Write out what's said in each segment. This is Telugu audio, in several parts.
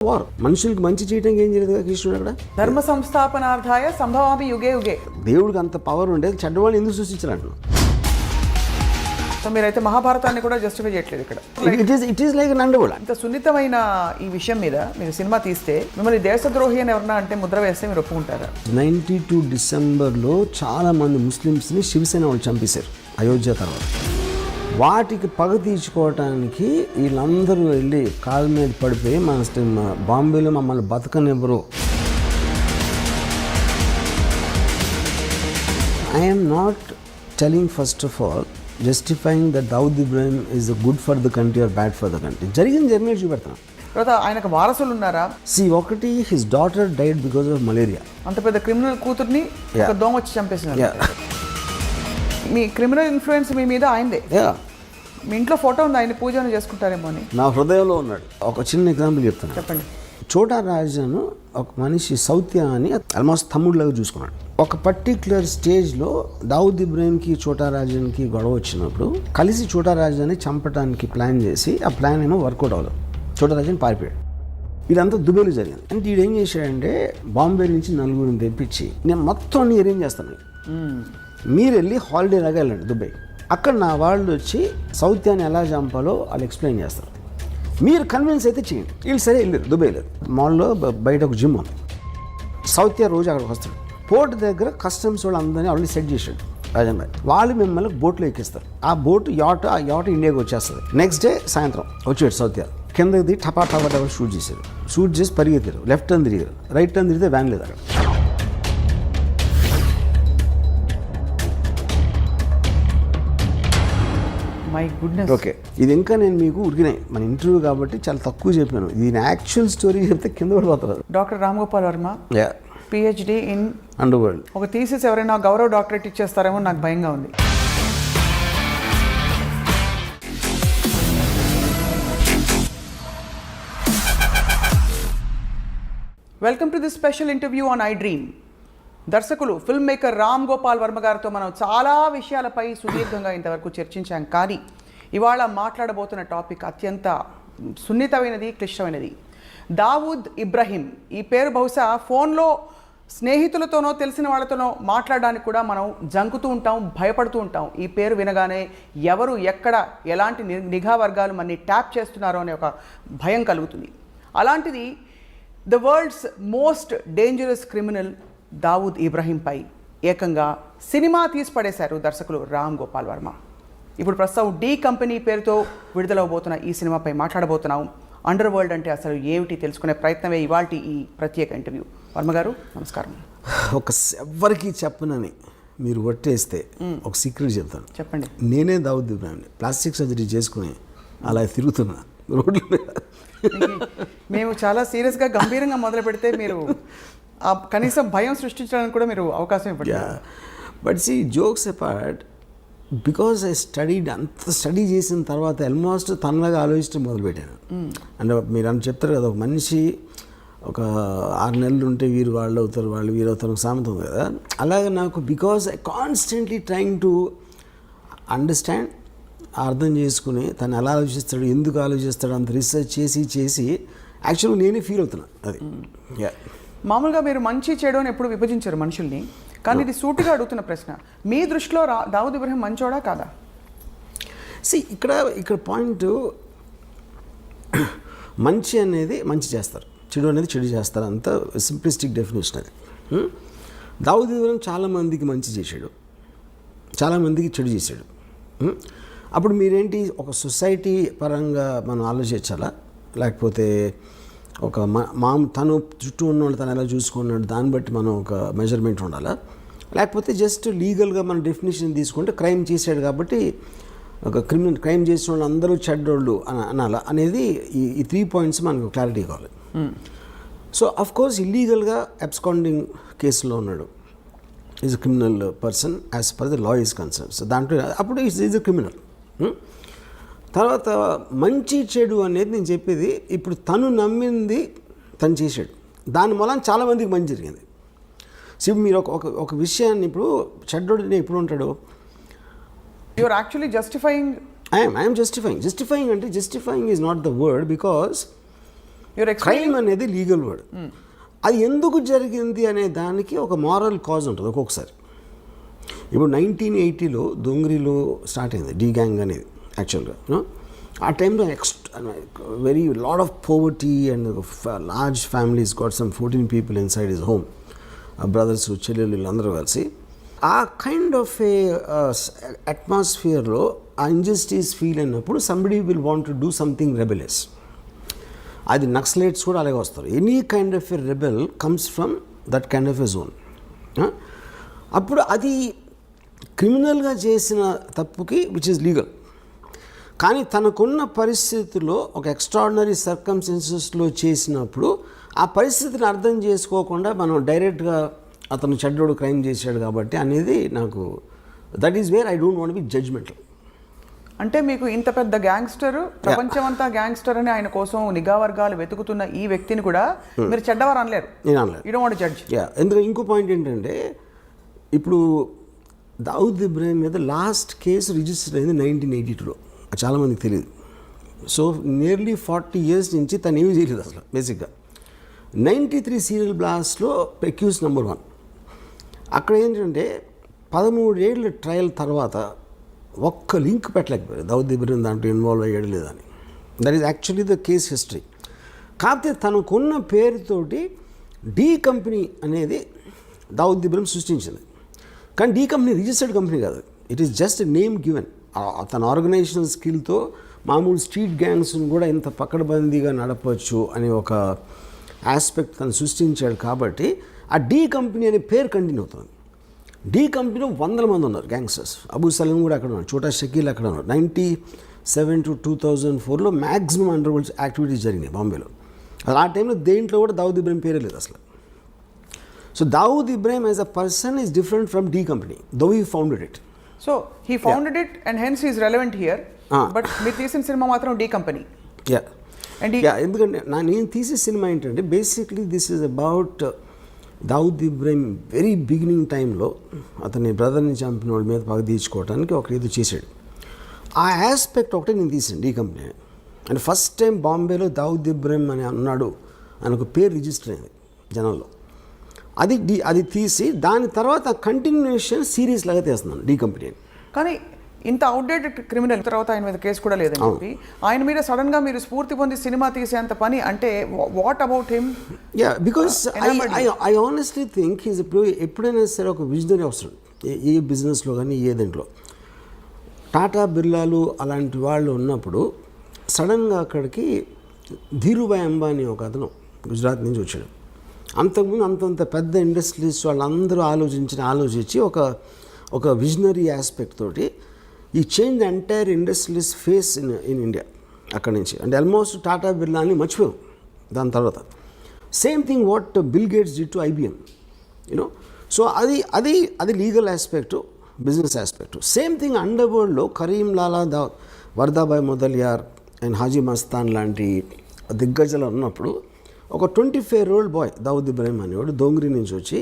వార్. మనుషులకి మంచి చేయడానికి ఏం చేయలేదు కదా కృష్ణుడు అక్కడ. ధర్మ సంస్థాపనార్థాయ సంభవామి యుగే యుగే. దేవుడికి అంత పవర్ ఉండేది, చెడ్డవాళ్ళు ఎందుకు సృష్టించాలంటు. సో మీరైతే మహాభారతాన్ని కూడా జస్టిఫై చేయట్లేదు ఇక్కడ. ఇట్ ఈస్ లైక్ నండగోళ. ఇంత సున్నితమైన ఈ విషయం మీద మీరు సినిమా తీస్తే మిమ్మల్ని దేశద్రోహి అని ఎవరన్నా అంటే ముద్ర వేస్తే మీరు ఒప్పుకుంటారా? 92 డిసెంబర్లో చాలా మంది ముస్లిమ్స్ని శివసేన వాళ్ళు చంపేశారు అయోధ్య తర్వాత. వాటికి పగ తీర్చుకోవటానికి వీళ్ళందరూ వెళ్ళి కాళ్ళ మీద పడిపోయి మన బాంబేలో మమ్మల్ని బతకనివ్వరు. I'm not telling first of all justifying that Dawood Ibrahim is good for the country or bad for the country. జరిగిన జర్నీ చూపెడతాను. తర్వాత ఆయనకు వారసులు ఉన్నారా? ఒకటి his daughter died because of malaria. అంత పెద్ద క్రిమినల్ కూతుర్ని ఒక దోమ వచ్చి చంపేసినారు. మీ క్రిమినల్ ఇన్ఫ్లుయెన్స్ మీ మీద అయిందే. మీ ఇంట్లో ఫోటో ఉంది, ఆయన పూజను చేసుకుంటారేమో అని నా హృదయంలో ఉన్నాడు. ఒక చిన్న ఎగ్జాంపుల్ చెప్తాను. చెప్పండి. చోటా రాజాను ఒక మనిషి సౌత్య అని ఆల్మోస్ట్ తమ్ముడిలాగా చూసుకున్నాడు. ఒక పర్టిక్యులర్ స్టేజ్లో దావుద్ ఇబ్రాహింకి చోటా రాజానికి గొడవ వచ్చినప్పుడు కలిసి చోటా రాజాని చంపడానికి ప్లాన్ చేసి ఆ ప్లాన్ ఏమో వర్కౌట్ అవ్వలేదు. చోటా రాజాని పారిపోయాడు. ఇదంతా దుబాయ్లో జరిగింది. అంటే వీడు ఏం చేశాడంటే బాంబే నుంచి నలుగురిని తెప్పించి నేను మొత్తం అన్ని అరేంజ్ చేస్తాను, మీరు వెళ్ళి హాలిడే లాగా వెళ్ళండి దుబాయ్, అక్కడ నా వాళ్ళు వచ్చి సౌత్యాన్ని ఎలా చంపాలో వాళ్ళు ఎక్స్ప్లెయిన్ చేస్తారు, మీరు కన్విన్స్ అయితే చేయండి. వీళ్ళు సరే వెళ్ళారు దుబాయ్. లేదు మాల్లో బయట ఒక జిమ్ ఉంది. సౌత్య రోజు అక్కడికి వస్తాడు. పోర్ట్ దగ్గర కస్టమ్స్ వాళ్ళు అందరినీ ఆల్రెడీ సెట్ చేశాడు రాజన్ భాయ్. వాళ్ళు మిమ్మల్ని బోట్లో ఎక్కిస్తారు. ఆ బోట్ ఆ యాట్ ఇండియాకి వచ్చేస్తుంది. నెక్స్ట్ డే సాయంత్రం వచ్చాడు సౌత్య. కిందకి దిగి టపా షూట్ చేశారు. షూట్ చేసి పరిగెత్తారు. లెఫ్ట్ టర్న్ తిరిగారు. రైట్ టర్న్ తిరిగితే వ్యాన్ లేదు అక్కడ. My goodness. ఓకే, ఇది ఇంకా నేను మీకు ఉరికినాయి మన ఇంటర్వ్యూ కాబట్టి చాలా తక్కువ చెప్పాను. దీని యాక్చువల్ స్టోరీ చెప్తే కింద పడిపోతారు. Doctor Ram Gopal Varma, PhD in under world. ఒక థీసిస్ ఎవరైనా గౌరవ డాక్టరేట్ ఇచ్చేస్తారేమో నాకు భయంగా ఉంది. Welcome to this special interview on I dream. దర్శకులు ఫిల్మ్ మేకర్ రామ్ గోపాల్ వర్మ గారితో మనం చాలా విషయాలపై సుదీర్ఘంగా ఇంతవరకు చర్చించాం. కానీ ఇవాళ మాట్లాడబోతున్న టాపిక్ అత్యంత సున్నితమైనది, క్లిష్టమైనది. దావూద్ ఇబ్రాహిం. ఈ పేరు బహుశా ఫోన్లో స్నేహితులతోనో తెలిసిన వాళ్ళతోనో మాట్లాడడానికి కూడా మనం జంకుతూ ఉంటాం, భయపడుతూ ఉంటాం. ఈ పేరు వినగానే ఎవరు ఎక్కడ ఎలాంటి నిఘా వర్గాలు మనని ట్యాప్ చేస్తున్నారో అనే ఒక భయం కలుగుతుంది. అలాంటిది the world's most dangerous criminal Dawood ఇబ్రాహింపై ఏకంగా సినిమా తీసి పడేశారు దర్శకులు రామ్ గోపాల్ వర్మ. ఇప్పుడు ప్రస్తుతం డి కంపెనీ పేరుతో విడుదలవబోతున్న ఈ సినిమాపై మాట్లాడబోతున్నాం. అండర్ వరల్డ్ అంటే అసలు ఏమిటి తెలుసుకునే ప్రయత్నమే ఇవాల్టి ఈ ప్రత్యేక ఇంటర్వ్యూ. వర్మ గారు నమస్కారం. ఎవరికి చెప్పనని మీరు ఒట్టేస్తే ఒక సీక్రెట్ చెప్తాను. చెప్పండి. నేనే దావూద్ ఇబ్రాహిం ప్లాస్టిక్ సర్జరీ చేసుకుని అలా తిరుగుతున్నా రోడ్ల మీద. మేము చాలా సీరియస్గా గంభీరంగా మొదలు పెడితే మీరు కనీసం భయం సృష్టించడానికి కూడా మీరు అవకాశం ఇవ్వండి. But see jokes apart, because I studied, అంత స్టడీ చేసిన తర్వాత ఆల్మోస్ట్ తనలాగా ఆలోచించడం మొదలుపెట్టాను. అంటే మీరు అని చెప్తారు కదా, ఒక మనిషి ఒక 6 నెలలు ఉంటే వీరు వాళ్ళు అవుతారు, వాళ్ళు వీరు అవుతారు, సామెత ఉంది కదా. అలాగే నాకు because I constantly trying to understand, అర్థం చేసుకుని తను ఎలా ఆలోచిస్తాడు, ఎందుకు ఆలోచిస్తాడు, అంత రీసెర్చ్ చేసి యాక్చువల్గా నేనే ఫీల్ అవుతున్నా. అది మామూలుగా మీరు మంచి చెడు అని ఎప్పుడు విభజించారు మనుషుల్ని. కానీ ఇది సూటిగా అడుగుతున్న ప్రశ్న, మీ దృష్టిలో దావూద్ ఇబ్రాహిం మంచోడా కాదా? ఇక్కడ పాయింట్, మంచి అనేది మంచి చేస్తారు, చెడు అనేది చెడు చేస్తారు, అంత సింప్లిస్టిక్ డెఫినేషన్ అది. దావూద్ ఇబ్రాహిం చాలామందికి మంచి చేశాడు, చాలామందికి చెడు చేశాడు. అప్పుడు మీరేంటి, ఒక సొసైటీ పరంగా మనం ఆలోచించాలా, లేకపోతే ఒక తను చుట్టూ ఉన్న వాళ్ళు తను ఎలా చూసుకున్నాడు దాన్ని బట్టి మనం ఒక మెజర్మెంట్ ఉండాలా, లేకపోతే జస్ట్ లీగల్గా మన డెఫినేషన్ తీసుకుంటే క్రైమ్ చేశాడు కాబట్టి ఒక క్రైమ్ చేసిన వాళ్ళు అందరూ చెడ్డోళ్ళు అనాలా అనేది ఈ 3 పాయింట్స్ మనకు క్లారిటీ కావాలి. సో అఫ్ కోర్స్ ఇల్లీగల్గా అబ్స్కాండింగ్ కేసులో ఉన్నాడు, is a criminal person as per the law is concern. So దాంట్లో అప్పుడు ఈజ్ అ క్రిమినల్. తర్వాత మంచి చెడు అనేది నేను చెప్పేది, ఇప్పుడు తను నమ్మింది తను చేశాడు, దాని మూలం చాలామందికి మంచి జరిగింది. సో మీరు ఒక విషయాన్ని, ఇప్పుడు చెడ్డోడు ఎప్పుడు ఉంటాడు, you are actually justifying. I'm justifying అంటే justifying is not the word, because crime అనేది లీగల్ వర్డ్. అది ఎందుకు జరిగింది అనే దానికి ఒక మారల్ కాజ్ ఉంటుంది ఒక్కొక్కసారి. ఇప్పుడు 1980లో దొంగరిలో స్టార్ట్ అయింది డీ గ్యాంగ్ అనేది యాక్చువల్గా. ఆ టైంలో very lot of poverty and large families got some 14 people inside his home, brothers చెల్లెళ్ళు వీళ్ళందరూ కలిసి. ఆ కైండ్ ఆఫ్ ఏ అట్మాస్ఫియర్లో ఆ ఇంజస్టిస్ ఫీల్ అయినప్పుడు somebody will want to do something rebellious. అది నక్సలైట్స్ కూడా అలాగే వస్తారు. Any kind of a rebel comes from that kind of a zone. అప్పుడు అది క్రిమినల్గా చేసిన తప్పుకి విచ్ ఇస్ లీగల్. కానీ తనకున్న పరిస్థితుల్లో ఒక ఎక్స్ట్రాడినరీ సర్కమ్స్టెన్సెస్లో చేసినప్పుడు ఆ పరిస్థితిని అర్థం చేసుకోకుండా మనం డైరెక్ట్గా అతను చెడ్డోడు క్రైమ్ చేశాడు కాబట్టి అనేది నాకు that is where I don't want be judgemental. అంటే మీకు ఇంత పెద్ద గ్యాంగ్స్టర్, ప్రపంచమంతా గ్యాంగ్స్టర్ అని ఆయన కోసం నిఘా వర్గాలు వెతుకుతున్న ఈ వ్యక్తిని కూడా మీరు చెడ్డవారు అనలేరు. నేను అనలేదు. You don't want judge. ఎందుకంటే ఇంకో పాయింట్ ఏంటంటే ఇప్పుడు దావుద్ ఇబ్రాహిం మీద లాస్ట్ కేసు రిజిస్టర్ అయింది 1982లో. చాలామందికి తెలియదు. సో నియర్లీ 40 years నుంచి తను ఏమీ చేయలేదు అసలు. బేసిక్గా 93 సీరియల్ బ్లాస్ట్లో అక్యూజ్ నెంబర్ 1. అక్కడ ఏంటంటే 13 ఏళ్ళ ట్రయల్ తర్వాత ఒక్క లింక్ పెట్టలేకపోయారు దావుద్ ఇబ్రాహిం దాంట్లో ఇన్వాల్వ్ అయ్యాడు లేదని. That is actually the case history. కాకపోతే తనకున్న పేరుతోటి డీ కంపెనీ అనేది దావుద్ ఇబ్రాహిం సృష్టించింది. కానీ డీ కంపెనీ రిజిస్టర్డ్ కంపెనీ కాదు. It is just name given. తన ఆర్గనైజేషన్ స్కిల్తో మామూలు స్ట్రీట్ గ్యాంగ్స్ని కూడా ఇంత పకడ్బందీగా నడపవచ్చు అనే ఒక ఆస్పెక్ట్ తను సృష్టించాడు. కాబట్టి ఆ డీ కంపెనీ అనే పేరు కంటిన్యూ అవుతుంది. డీ కంపెనీలో 100 మంది ఉన్నారు గ్యాంగ్స్టర్స్. అబూ సలీం కూడా అక్కడ ఉన్నారు, చోటా షకీల్ అక్కడ ఉన్నారు. 97 to 2004లో మ్యాక్సిమం అండర్ వరల్డ్ యాక్టివిటీస్ జరిగినాయి బాంబేలో. అసలు ఆ టైంలో దేంట్లో కూడా దావుద్ ఇబ్రాహిం పేరే లేదు అసలు. So Dawood Ibrahim as a person is different from D company though he founded it. So he founded it and hence is relevant here. But మీరు తీసిన సినిమా మాత్రం డీ కంపెనీ. ఎందుకంటే నేను తీసే సినిమా ఏంటంటే basically this is about Dawood Ibrahim very beginning టైంలో అతని బ్రదర్ని చంపిన వాళ్ళ మీద పగ తీర్చుకోవడానికి ఒక ఏదో చేశాడు. ఆ ఆస్పెక్ట్ ఒకటే నేను తీసాను D company. And first time బాంబేలో దావుద్ ఇబ్రాహిం అని అన్నాడు అని ఒక పేరు రిజిస్టర్ అయింది జనంలో. అది తీసి దాని తర్వాత కంటిన్యూషన్ సిరీస్ లాగా తీస్తున్నాను డీ కంపెనీ. కానీ ఇంత అవుట్డేటెడ్ క్రిమినల్ తర్వాత ఆయన మీద కేసు కూడా లేదని చెప్పి ఆయన మీద సడన్గా మీరు స్ఫూర్తి పొంది సినిమా తీసేంత పని అంటే what about him? Because I honestly think he's ఎప్పుడైనా సరే ఒక విజనరీ అవసరం ఏ బిజినెస్లో కానీ ఏ దాంట్లో. టాటా బిర్లాలు అలాంటి వాళ్ళు ఉన్నప్పుడు సడన్గా అక్కడికి ధీరుభాయ్ అంబానీ ఒక అతను గుజరాత్ నుంచి వచ్చాడు. అంతకుముందు అంతంత పెద్ద ఇండస్ట్రీస్ వాళ్ళందరూ ఆలోచించి ఒక విజనరీ ఆస్పెక్ట్ తోటి ఈ change the entire industries face in India అక్కడి నుంచి. అంటే ఆల్మోస్ట్ టాటా బిర్లాని మర్చిపోయాం దాని తర్వాత. Same thing what Bill Gates did to IBM you know. So అది legal aspect, business aspect. Same thing under వరల్డ్లో కరీం లాలా వర్దాబాయ్ మొదలియార్ అండ్ హాజీ మస్తాన్ లాంటి దిగ్గజాలు ఉన్నప్పుడు ఒక 25-year-old బాయ్ దావుద్ ఇబ్రాహిం అనేవాడు దొంగరి నుంచి వచ్చి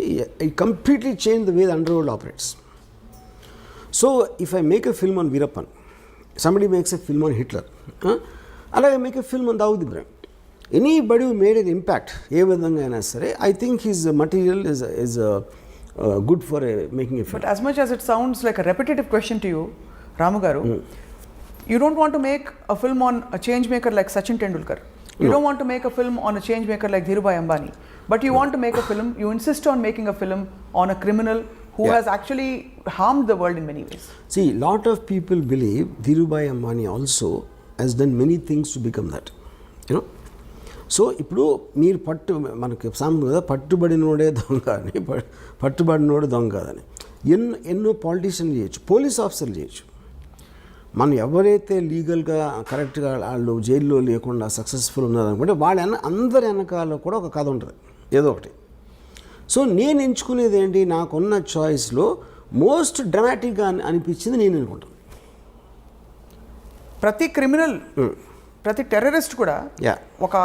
ఈ completely change the way the underworld operates. So if I make a film on Veerappan, somebody makes a film on Hitler, అలాగే make a film on Dawood Ibrahim. Anybody who made an impact ఏ విధంగా అయినా సరే I think his material is good for making a film. But as much as it sounds like a repetitive question to you, Ramu garu, you don't want to make a film on a change maker like Sachin Tendulkar. You don't want to make a film on a change maker like Dhirubhai Ambani. But you want to make a film, you insist on making a film on a criminal who has actually harmed the world in many ways. See, lot of people believe Dhirubhai Ambani also has done many things to become that. You know? So ఇప్పుడు మీరు మనకి సామాన్యంగా పట్టుబడినోడే దొంగ అని, పట్టుబడినోడు దొంగ కాదని ఎన్నో పాలిటీషియన్లు చేయొచ్చు, పోలీస్ ఆఫీసర్లు చేయొచ్చు. మనం ఎవరైతే లీగల్గా కరెక్ట్గా వాళ్ళు జైల్లో లేకుండా సక్సెస్ఫుల్ ఉన్నారనుకుంటే వాళ్ళ అందరి వెనకాల కూడా ఒక కథ ఉంటుంది ఏదో ఒకటి. సో నేను ఎంచుకునేది ఏంటి, నాకున్న చాయిస్లో మోస్ట్ డ్రామాటిక్గా అనిపించింది నేను అనుకుంటాను. ప్రతి క్రిమినల్ ప్రతి టెర్రరిస్ట్ కూడా యా ఒక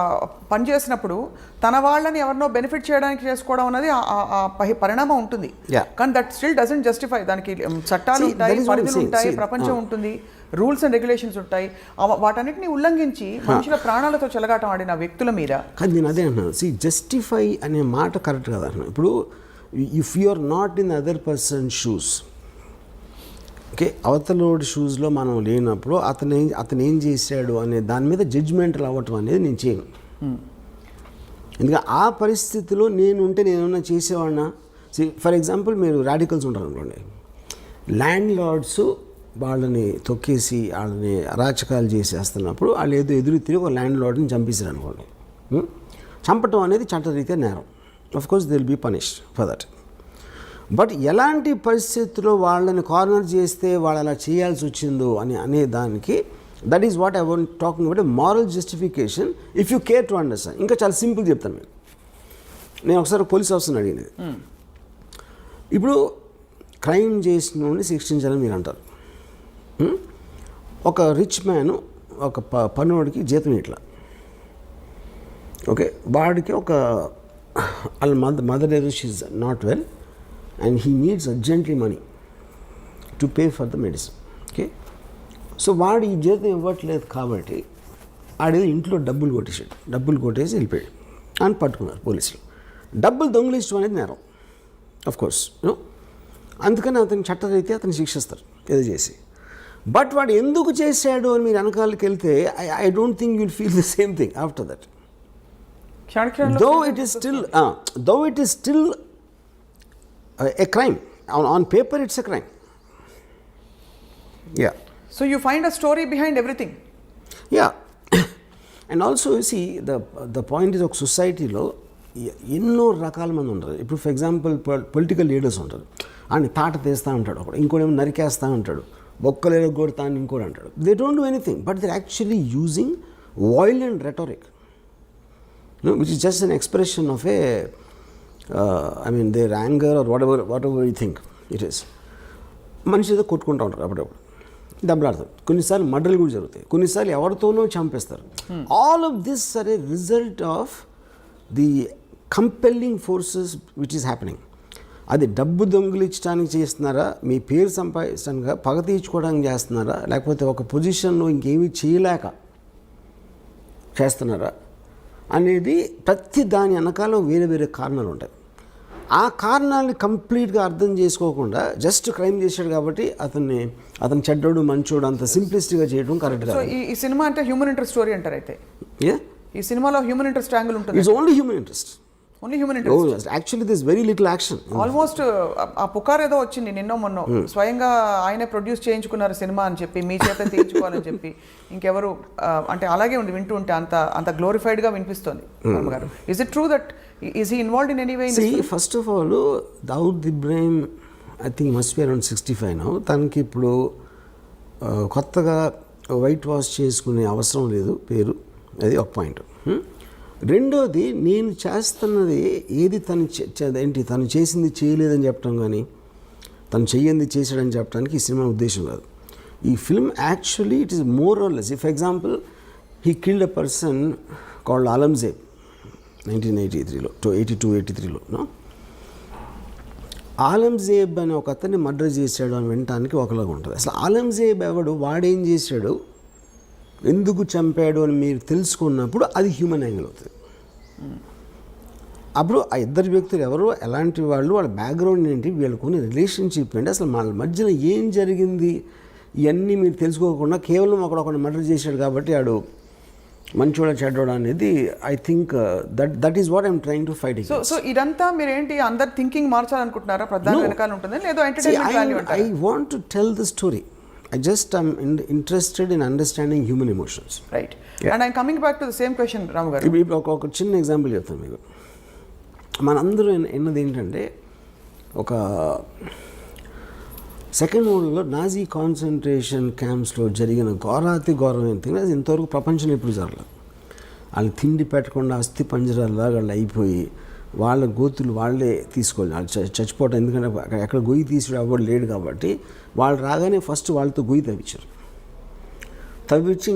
పని చేసినప్పుడు తన వాళ్ళని ఎవరినో బెనిఫిట్ చేయడానికి చేసుకోవడం అనేది ఆ పరిణామం ఉంటుంది. Yeah. కానీ దట్ స్టిల్ డజంట్ జస్టిఫై. దానికి చట్టాలు See, ఉంటాయి, that is what I'm పరిధులు saying. ఉంటాయి, See, ప్రపంచం ఉంటుంది, రూల్స్ అండ్ రెగ్యులేషన్స్ ఉంటాయి. వాటన్నిటిని ఉల్లంఘించి మనుషుల ప్రాణాలతో చెలగాటం ఆడిన వ్యక్తుల మీద. కానీ నేను అదే అంటున్నాను, సి జస్టిఫై అనే మాట కరెక్ట్ కదా అంటున్నాను. ఇప్పుడు if you are not in other person shoes, okay, అవతలోడి షూస్లో మనం లేనప్పుడు అతను ఏం చేశాడు అనే దాని మీద జడ్జ్మెంటల్ అవ్వటం అనేది నేను చేయను. ఎందుకంటే ఆ పరిస్థితిలో నేనేమన్నా చేసేవాడినా. ఫర్ ఎగ్జాంపుల్ మీరు రాడికల్స్ ఉంటారు అనుకోండి, ల్యాండ్ లార్డ్స్ వాళ్ళని తొక్కేసి వాళ్ళని అరాచకాలు చేసేస్తున్నప్పుడు వాళ్ళు ఏదో ఎదురు తిరిగి ఒక ల్యాండ్ లార్డ్ని చంపేశారు అనుకోండి. చంపటం అనేది చట్టరీత్యా నేరం. Of course they will be punished for that. But ఎలాంటి పరిస్థితుల్లో వాళ్ళని కార్నర్ చేస్తే వాళ్ళు అలా చేయాల్సి వచ్చిందో అనే దానికి that is what I want talking about moral justification if you care to understand. ఇంకా చాలా సింపుల్ చెప్తాను నేను ఒకసారి పోలీస్ ఆఫీసర్ని అడిగినది. ఇప్పుడు క్రైమ్ చేసిన శిక్షించాలని మీరు అంటారు. ఒక రిచ్ మ్యాన్ ఒక పనివాడికి జీతం ఇట్లా, ఓకే, వాడికి ఒక వాళ్ళ మదర్ ఏదో she's not well and he needs urgently money to pay for the medicine, okay. So వాడు ఈ జీతం ఇవ్వట్లేదు కాబట్టి ఆడేదో ఇంట్లో డబ్బులు కొట్టేసి వెళ్ళిపోయాడు అని పట్టుకున్నారు పోలీసులు. డబ్బులు దొంగిలించడం అనేది నేరం, ఆఫ్ కోర్స్ యూనో. అందుకని అతని చట్టరీత్యా అతను శిక్షిస్తారు ఏదో చేసి. బట్ వాడు ఎందుకు చేశాడు అని మీరు వెనకాలకి వెళ్తే I don't think you'll feel the same thing after that. Though it is still a crime. On paper it's a crime. Yeah. So you find a story behind everything. Yeah. And also you see the point is ఒక సొసైటీలో ఎన్నో రకాల మంది ఉంటారు. ఇప్పుడు ఫర్ ఎగ్జాంపుల్ పొలిటికల్ లీడర్స్ ఉంటారు, ఆయన తాట తీస్తూ ఉంటాడు, ఒకడు ఇంకోటేమో నరికేస్తూ ఉంటాడు, బొక్కలేదో కొడతా అని ఇంకోటి అంటాడు. They don't do anything but they actually using violent rhetoric, which is just an expression of their anger or whatever you think it is. మనిషి ఏదో కొట్టుకుంటూ ఉంటారు, అప్పుడప్పుడు దెబ్బలాడతారు, కొన్నిసార్లు మర్డర్లు కూడా జరుగుతాయి, కొన్నిసార్లు ఎవరితోనో చంపేస్తారు. All of this are a result of the compelling forces which is happening. అది డబ్బు దొంగిలించడానికి చేస్తున్నారా, మీ పేరు సంపాదించడానికి, పగ తీర్చుకోవడానికి చేస్తున్నారా, లేకపోతే ఒక పొజిషన్లో ఇంకేమీ చేయలేక చేస్తున్నారా అనేది ప్రతి దాని వెనకాల వేరే వేరే కారణాలు ఉంటాయి. ఆ కారణాలని కంప్లీట్గా అర్థం చేసుకోకుండా జస్ట్ క్రైమ్ చేశాడు కాబట్టి అతను చెడ్డోడు మంచోడు అంత సింప్లిస్టిక్గా చేయడం కరెక్ట్ కాదు. ఈ సినిమా అంటే హ్యూమన్ ఇంట్రెస్ట్ స్టోరీ అంటారు. అయితే ఈ సినిమాలో హ్యూమన్ ఇంట్రెస్ట్ యాంగిల్ ఉంటుంది. It's only human interest. Only human interest. Actually this very little action. Almost ఆ పుకార్ ఏదో వచ్చింది నిన్నో మొన్నో, స్వయంగా ఆయనే ప్రొడ్యూస్ చేయించుకున్నారు సినిమా అని చెప్పి, మీ చేత తీయించుకోవాలని చెప్పి. ఇంకెవరు అంటే అలాగే ఉంది, వింటూ ఉంటే అంత గ్లోరిఫైడ్గా వినిపిస్తుంది. గారు, is it true that is he involved in any way? First of all Dawood Ibrahim I think must be around 65 now. తనకి ఇప్పుడు కొత్తగా వైట్ వాష్ చేసుకునే అవసరం లేదు పేరు, అది ఒక పాయింట్. రెండోది, నేను చేస్తున్నది ఏది తను చేసింది చేయలేదని చెప్పడం కానీ తను చెయ్యింది చేసాడని చెప్పడానికి ఈ సినిమా ఉద్దేశం కాదు. ఈ film actually it is more or less. For example, he killed a person called Alamzeb 1983లో 82-83లో. ఆలంజేబ్ అనే ఒక అతన్ని మర్డర్ చేశాడు అని వినటానికి ఒకలాగా ఉంటుంది. అసలు ఆలంజేబ్ ఎవడు, వాడేం చేశాడు, ఎందుకు చంపాడు అని మీరు తెలుసుకున్నప్పుడు అది హ్యూమన్ యాంగిల్ అవుతుంది. అప్పుడు ఆ ఇద్దరు వ్యక్తులు ఎవరు, ఎలాంటి వాళ్ళు, వాళ్ళ బ్యాక్గ్రౌండ్ ఏంటి, వీళ్ళకున్న రిలేషన్షిప్ ఏంటి, అసలు వాళ్ళ మధ్యన ఏం జరిగింది, ఇవన్నీ మీరు తెలుసుకోకుండా కేవలం ఒకడు మర్డర్ చేశాడు కాబట్టి ఆడు మంచోడ చెడ్డోడ అనేది I think that is what I'm trying to fight. So ఇదంతా మీరు ఏంటి అందరు థింకింగ్ మార్చాలనుకుంటున్నారా? ప్రధాన వెనకాల ఉంటుంది లేదో ఎంటర్టైన్మెంట్ వాల్యూ అంటారా? I want to tell the story. I just am interested in understanding human emotions. Right. Yeah. And I'm coming back to the same question, Ram garu. ఇప్పుడు ఒక చిన్న ఎగ్జాంపుల్ చెప్తాను మీకు. మనందరూ ఎన్నది ఏంటంటే, ఒక సెకండ్ వరల్డ్లో నాజీ కాన్సన్ట్రేషన్ క్యాంప్స్లో జరిగిన ఘోరమైన థింగ్ అది ఇంతవరకు ప్రపంచంలో ఎప్పుడు జరగలేదు. వాళ్ళు తిండి పెట్టకుండా అస్థి పంజరాల్లాగా వాళ్ళు అయిపోయి వాళ్ళ గోతులు వాళ్ళే తీసుకోవాలి, వాళ్ళు చచ్చిపోవటం. ఎందుకంటే ఎక్కడ గొయ్యి తీసి అవ్వడు లేడు కాబట్టి వాళ్ళు రాగానే ఫస్ట్ వాళ్ళతో గొయ్యి తవ్వించారు.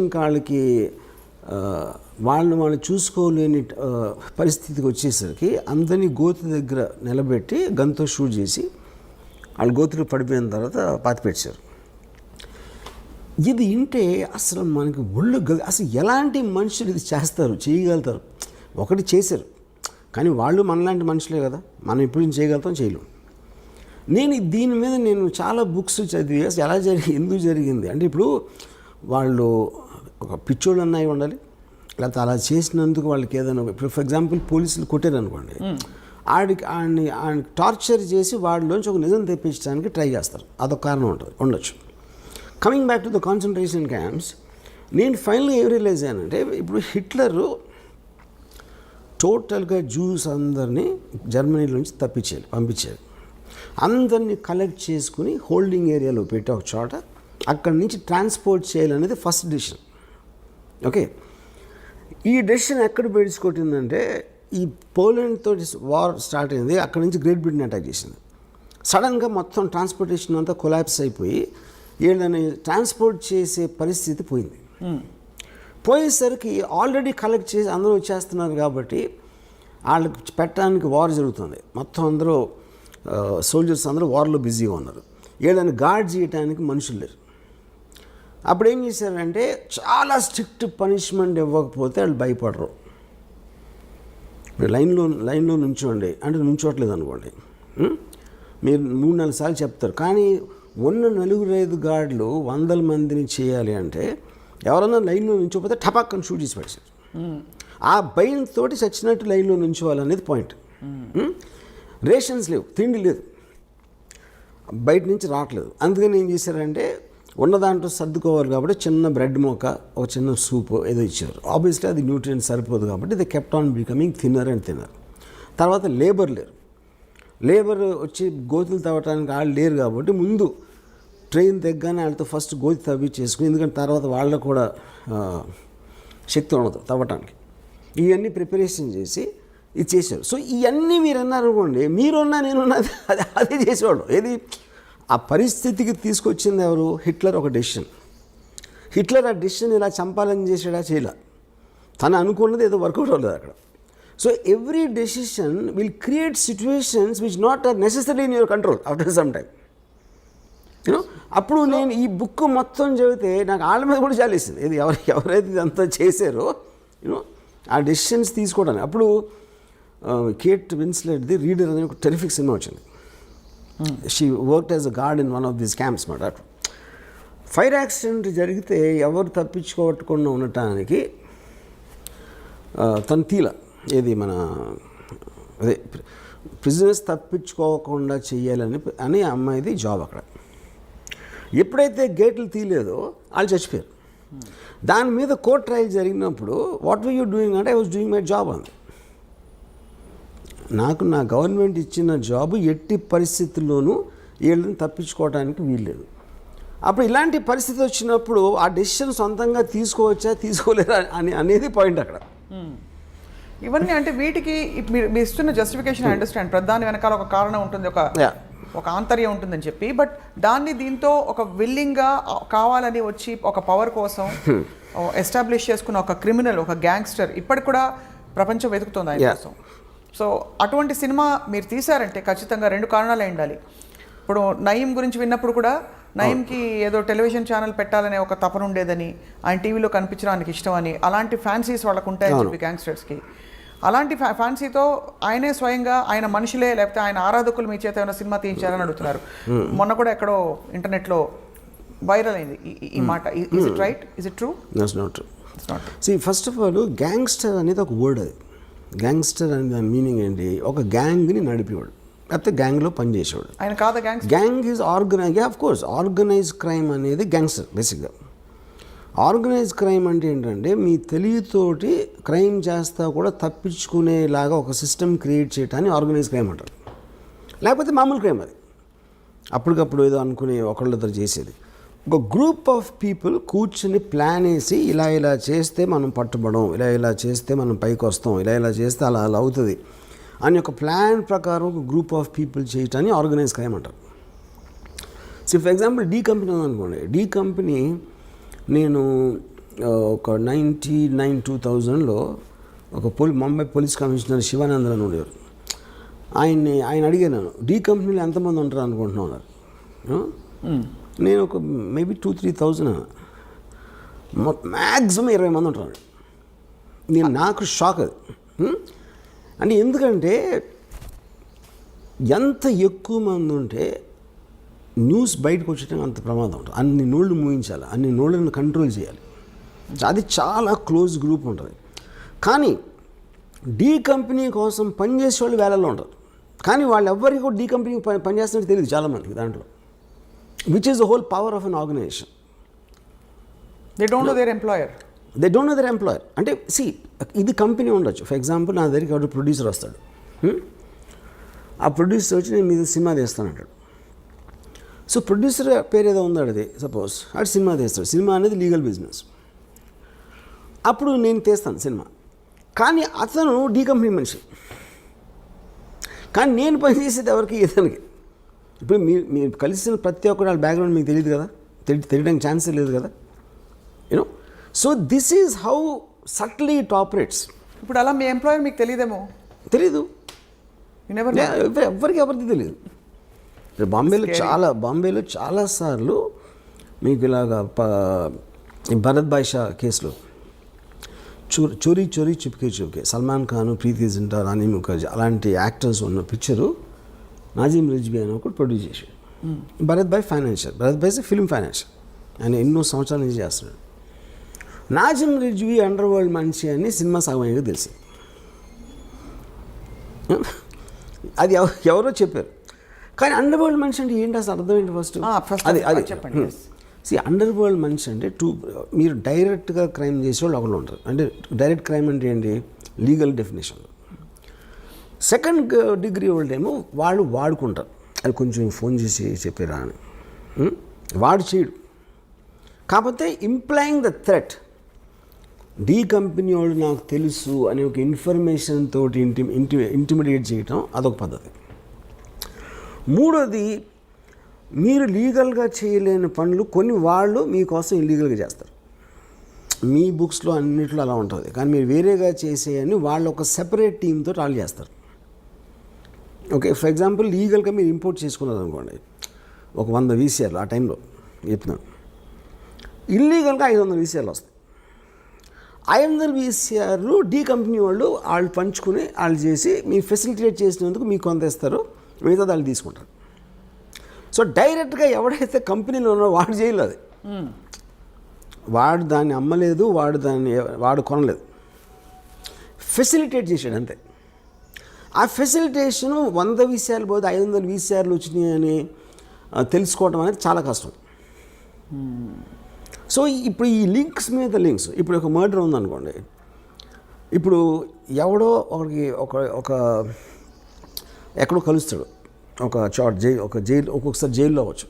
ఇంకా వాళ్ళకి వాళ్ళు చూసుకోలేని పరిస్థితికి వచ్చేసరికి అందరినీ గోతి దగ్గర నిలబెట్టి గన్తో షూట్ చేసి వాళ్ళు గోతులు పడిపోయిన తర్వాత పాతిపెట్టారు. ఇది వింటే అసలు మనకి అసలు ఎలాంటి మనుషులు ఇది చేస్తారు, చేయగలుగుతారు? ఒకటి చేశారు, కానీ వాళ్ళు మనలాంటి మనుషులే కదా, మనం ఇప్పుడు చేయగలుగుతాం, చేయలేం. దీని మీద నేను చాలా బుక్స్ చదివి అసలు ఎలా ఎందుకు జరిగింది అంటే, ఇప్పుడు వాళ్ళు ఒక పిచ్చోళ్ళు అన్నవి ఉండాలి, లేకపోతే అలా చేసినందుకు వాళ్ళకి ఏదైనా, ఇప్పుడు ఫర్ ఎగ్జాంపుల్ పోలీసులు కొట్టారు అనుకోండి, ఆయన టార్చర్ చేసి వాడిలోంచి ఒక నిజం తెప్పించడానికి ట్రై చేస్తారు, అదొక కారణం ఉండొచ్చు. Coming back to the concentration camps, నేను ఫైనల్గా ఏం రియలైజ్ అయ్యానంటే, ఇప్పుడు హిట్లరు టోటల్గా జ్యూస్ అందరినీ జర్మనీలోంచి పంపించారు. అందరినీ కలెక్ట్ చేసుకుని హోల్డింగ్ ఏరియాలో పెట్టి ఒక చోట అక్కడి నుంచి ట్రాన్స్పోర్ట్ చేయాలనేది ఫస్ట్ డెసిషన్. ఓకే, ఈ డెసిషన్ ఎక్కడ బెడిచుకొట్టిందంటే, ఈ పోలాండ్ తోటి వార్ స్టార్ట్ అయింది, అక్కడి నుంచి గ్రేట్ బ్రిటన్ అటాక్ చేసింది. సడన్గా మొత్తం ట్రాన్స్పోర్టేషన్ అంతా కొలాప్స్ అయిపోయి వీళ్ళని ట్రాన్స్పోర్ట్ చేసే పరిస్థితి పోయింది. పోయేసరికి ఆల్రెడీ కలెక్ట్ చేసి అందరూ వచ్చేస్తున్నారు కాబట్టి వాళ్ళకి పెట్టడానికి వార్ జరుగుతుంది. మొత్తం అందరూ సోల్జర్స్ అందరూ వార్లో బిజీగా ఉన్నారు. వీళ్ళని గార్డ్ చేయడానికి మనుషులు లేరు. అప్పుడు ఏం చేశారంటే, చాలా స్ట్రిక్ట్ పనిష్మెంట్ ఇవ్వకపోతే వాళ్ళు భయపడరు. లైన్లో నుంచోండి అంటే నుంచోట్లేదు అనుకోండి, మీరు 3-4 సార్లు చెప్తారు, కానీ ఉన్న 4-5 గార్డులు 100 మందిని చేయాలి అంటే ఎవరన్నా లైన్లో నుంచోపోతే టపాక్కని షూట్ చేసి పడేశారు. ఆ భయంతో చచ్చినట్టు లైన్లో నుంచోవాలనేది పాయింట్. రేషన్స్ లేవు, తిండి లేదు, బయట నుంచి రావట్లేదు. అందుకని ఏం చేశారంటే, ఉన్న దాంట్లో సర్దుకోవాలి కాబట్టి చిన్న బ్రెడ్ మొక్క, ఒక చిన్న సూప్ ఏదో ఇచ్చారు. ఆబ్వియస్లీ అది న్యూట్రియంట్ సరిపోదు కాబట్టి the kept on becoming thinner and thinner. తర్వాత లేబర్ వచ్చి గోతులు తవ్వటానికి వాళ్ళు లేరు కాబట్టి ముందు ట్రైన్ తెగ్గానే వాళ్ళతో ఫస్ట్ గోతి తవ్వి చేసుకుని, ఎందుకంటే తర్వాత వాళ్ళకు కూడా శక్తి ఉండదు తవ్వటానికి. ఇవన్నీ ప్రిపరేషన్ చేసి ఇది చేశారు. సో ఇవన్నీ మీరు అన్నారు అనుకోండి, మీరున్నా నేనున్నా అదే చేసేవాళ్ళు. ఏది ఆ పరిస్థితికి తీసుకొచ్చింది ఎవరు? హిట్లర్. ఒక డెసిషన్. హిట్లర్ ఆ డెసిషన్ ఇలా చంపాలని చేసాడా? చేయలే. తను అనుకున్నది ఏదో వర్కౌట్ అవ్వలేదు అక్కడ. So every decision will create situations which not are necessary in your control after some time. You know, అప్పుడు నేను ఈ బుక్ మొత్తం చదివితే నాకు వాళ్ళ మీద కూడా జాలేసింది. ఇది ఎవరైతే ఇదంతా చేశారో యూనో ఆ డెసిషన్స్ తీసుకోవడానికి. అప్పుడు కేట్ విన్స్లెట్ది రీడర్ అనే ఒక టెరిఫిక్ సినిమా వచ్చింది. She worked as a guard in one of these camps మాట. ఫైర్ యాక్సిడెంట్ జరిగితే ఎవరు తప్పించుకోవట్టుకుండా ఉండటానికి తన తీల ఏది మన అదే ప్రిజనర్స్ తప్పించుకోకుండా చేయాలని అమ్మాయిది జాబ్ అక్కడ. ఎప్పుడైతే గేట్లు తీయలేదో వాళ్ళు చచ్చిపోయారు. దాని మీద కోర్ట్ ట్రయల్ జరిగినప్పుడు వాట్ వర్ యూ డూయింగ్ అంటే, I was doing my job అంది. నాకు నా గవర్నమెంట్ ఇచ్చిన జాబు ఎట్టి పరిస్థితుల్లోనూ వీళ్ళని తప్పించుకోవడానికి వీల్లేదు. అప్పుడు ఇలాంటి పరిస్థితి వచ్చినప్పుడు ఆ డెసిషన్ సొంతంగా తీసుకోలేరా అనేది పాయింట్ అక్కడ. ఇవన్నీ అంటే వీటికి మీరు ఇస్తున్న జస్టిఫికేషన్ అండర్స్టాండ్, ప్రధాని వెనకాల ఒక కారణం ఉంటుంది, ఒక ఆంతర్యం ఉంటుందని చెప్పి. బట్ దాన్ని దీంతో ఒక విల్లింగ్గా కావాలని వచ్చి ఒక పవర్ కోసం ఎస్టాబ్లిష్ చేసుకున్న ఒక క్రిమినల్, ఒక గ్యాంగ్స్టర్ ఇప్పటికి కూడా ప్రపంచం వెతుకుతుంది ఆయన కోసం. సో అటువంటి సినిమా మీరు తీశారంటే ఖచ్చితంగా 2 కారణాలు ఉండాలి. ఇప్పుడు నయీం గురించి విన్నప్పుడు కూడా నయీంకి ఏదో టెలివిజన్ ఛానల్ పెట్టాలనే ఒక తపన ఉండేదని, ఆయన టీవీలో కనిపించడానికి ఇష్టం అని, అలాంటి ఫ్యాన్సీస్ వాళ్ళకు ఉంటాయని చెప్పి గ్యాంగ్స్టర్స్కి. అలాంటి ఫ్యాన్సీతో ఆయనే స్వయంగా ఆయన మనుషులే లేకపోతే ఆయన ఆరాధకులు మీ చేత ఏమైనా సినిమా తీయించారని అడుగుతున్నారు. మొన్న కూడా ఎక్కడో ఇంటర్నెట్లో వైరల్ అయింది ఈ మాట. Is it right? Is it true? That's not true. First of all gangster అనేది ఒక వర్డ్. అది గ్యాంగ్స్టర్ అనే దాని మీనింగ్ ఏంటి? ఒక గ్యాంగ్ని నడిపేవాడు, లేకపోతే గ్యాంగ్లో పనిచేసేవాడు. ఆయన కాదా gangster? Gang is organise, of course organise crime అనేది గ్యాంగ్స్టర్ బేసిక్గా. ఆర్గనైజ్ క్రైమ్ అంటే ఏంటంటే, మీ తెలివితోటి క్రైమ్ చేస్తా కూడా తప్పించుకునేలాగా ఒక సిస్టమ్ క్రియేట్ చేయటాన్ని ఆర్గనైజ్ క్రైమ్ అంటారు. లేకపోతే మామూలు క్రైమ్ అది, అప్పటికప్పుడు ఏదో అనుకుని ఒకళ్ళిద్దరు చేసేది. ఒక గ్రూప్ ఆఫ్ పీపుల్ కూర్చుని ప్లాన్ వేసి ఇలా చేస్తే మనం పట్టుబడం, ఇలా చేస్తే మనం పైకి వస్తాం, ఇలా చేస్తే అలా అవుతుంది అని ఒక ప్లాన్ ప్రకారం ఒక గ్రూప్ ఆఫ్ పీపుల్ చేయటాన్ని ఆర్గనైజ్ క్రైమ్ అంటారు. So for example D company ఉందనుకోండి. డీ కంపెనీ నేను ఒక 2000లో ఒక ముంబై పోలీస్ కమిషనర్ శివానందన్ అని ఉండేవారు. ఆయన అడిగాను నేను, డీ కంపెనీలో ఎంతమంది ఉంటారు అనుకుంటున్నాను. నేను ఒక మేబీ 2,000-3,000 మ్యాక్సిమం 20 మంది ఉంటారు. నాకు షాక్ అది. అంటే ఎందుకంటే ఎంత ఎక్కువ మంది ఉంటే న్యూస్ బయటకు వచ్చేటం అంత ప్రమాదం ఉంటుంది. అన్ని నోళ్ళు మూయించాలి, అన్ని నోళ్ళను కంట్రోల్ చేయాలి. అది చాలా క్లోజ్ గ్రూప్ ఉంటుంది. కానీ డీ కంపెనీ కోసం పనిచేసే వాళ్ళు వేలల్లో ఉంటారు. కానీ వాళ్ళు ఎవరికి కూడా డీ కంపెనీకి పనిచేస్తున్నట్టు తెలియదు చాలామందికి దాంట్లో. Which is the whole power of an organisation. They don't know their employer. అంటే ఇది కంపెనీ ఉండొచ్చు. ఫర్ ఎగ్జాంపుల్ నా దగ్గరికి ఎవరు ప్రొడ్యూసర్ వస్తాడు. ఆ ప్రొడ్యూసర్ వచ్చి నేను మీద సినిమా తీస్తాను అంటాడు. సో ప్రొడ్యూసర్ పేరు ఏదో ఉందాడు, అది సపోజ్ అటు సినిమా తీస్తాడు. సినిమా అనేది లీగల్ బిజినెస్. అప్పుడు నేను తీస్తాను సినిమా, కానీ అతను డీ కంపెనీ మనిషి. కానీ నేను పనిచేసేది ఎవరికి, ఇతనికి. ఇప్పుడు మీరు కలిసిన ప్రతి ఒక్కరు వాళ్ళ బ్యాక్గ్రౌండ్ మీకు తెలియదు కదా, తెలియడానికి ఛాన్సే లేదు కదా, you know. So this is how సట్లీ it operates. ఇప్పుడు అలా మీ ఎంప్లాయర్ మీకు తెలియదేమో. తెలీదు, ఎవరికి తెలియదు. బాంబేలో చాలాసార్లు మీకు ఇలాగా భరత్ భాయ్ షా కేసులో చోరీ చుప్కే సల్మాన్ ఖాన్, ప్రీతి జింటా, రాణి ముఖర్జీ అలాంటి యాక్టర్స్ ఉన్న పిక్చరు నాజీమ్ రిజ్వీ అని ఒకటి ప్రొడ్యూస్ చేశాడు. భరత్ భాయ్ ఫిల్మ్ ఫైనాన్షియర్. ఆయన ఎన్నో సంవత్సరాల నుంచి చేస్తున్నాడు. నాజీమ్ రిజ్వీ అండర్ వరల్డ్ మనిషి అని సినిమా సగమైనగా తెలిసి అది ఎవరో చెప్పారు. కానీ అండర్ వరల్డ్ మనిషి అంటే ఏంటి అసలు అర్థం ఏంటి ఫస్ట్? అది చెప్పండి. అండర్ వరల్డ్ మనిషి అంటే మీరు డైరెక్ట్గా క్రైమ్ చేసే వాళ్ళు ఒకళ్ళు ఉంటారు. అంటే డైరెక్ట్ క్రైమ్ అంటే ఏంటి, లీగల్ డెఫినేషన్లో. సెకండ్ డిగ్రీ వాళ్ళు ఏమో వాళ్ళు వాడుకుంటారు, అది కొంచెం ఫోన్ చేసి చెప్పారా అని. వాడు చేయడు. కాకపోతే implying the threat, D company వాళ్ళు నాకు తెలుసు అనే ఒక ఇన్ఫర్మేషన్ తోటి ఇంటిమిడియేట్ చేయటం అదొక పద్ధతి. మూడోది, మీరు లీగల్గా చేయలేని పనులు కొన్ని వాళ్ళు మీకోసం ఇల్లీగల్గా చేస్తారు. మీ బుక్స్లో అన్నిట్లో అలా ఉంటుంది. కానీ మీరు వేరేగా చేసేయని వాళ్ళు ఒక సెపరేట్ టీంతో వాళ్ళు చేస్తారు. ఓకే, ఫర్ ఎగ్జాంపుల్ లీగల్గా మీరు ఇంపోర్ట్ చేసుకున్నారు అనుకోండి, ఒక 100 VCRలు ఆ టైంలో చెప్తున్నాను. ఇల్లీగల్గా 500 VCRలు వస్తాయి. 500 VCRలు డీ కంపెనీ వాళ్ళు పంచుకుని వాళ్ళు చేసి మీ ఫెసిలిటేట్ చేసినందుకు మీకు కొంత ఇస్తారు, మిగతా వాళ్ళు తీసుకుంటారు. సో డైరెక్ట్గా ఎవడైతే కంపెనీలో ఉన్నాడో వాడు చేయలేదు, అది వాడు దాన్ని అమ్మలేదు, వాడు కొనలేదు, ఫెసిలిటేట్ చేశాడు అంతే. ఆ ఫెసిలిటేషను 100 VCRలు పోతే 500 VCRలు వచ్చినాయి అని తెలుసుకోవడం అనేది చాలా కష్టం. సో ఇప్పుడు ఈ లింక్స్ మీద లింక్స్, ఇప్పుడు ఒక మర్డర్ ఉందనుకోండి, ఇప్పుడు ఎవడో ఒక ఎక్కడో కలుస్తాడు, ఒక జైలు, ఒక్కొక్కసారి జైల్లో అవ్వచ్చు,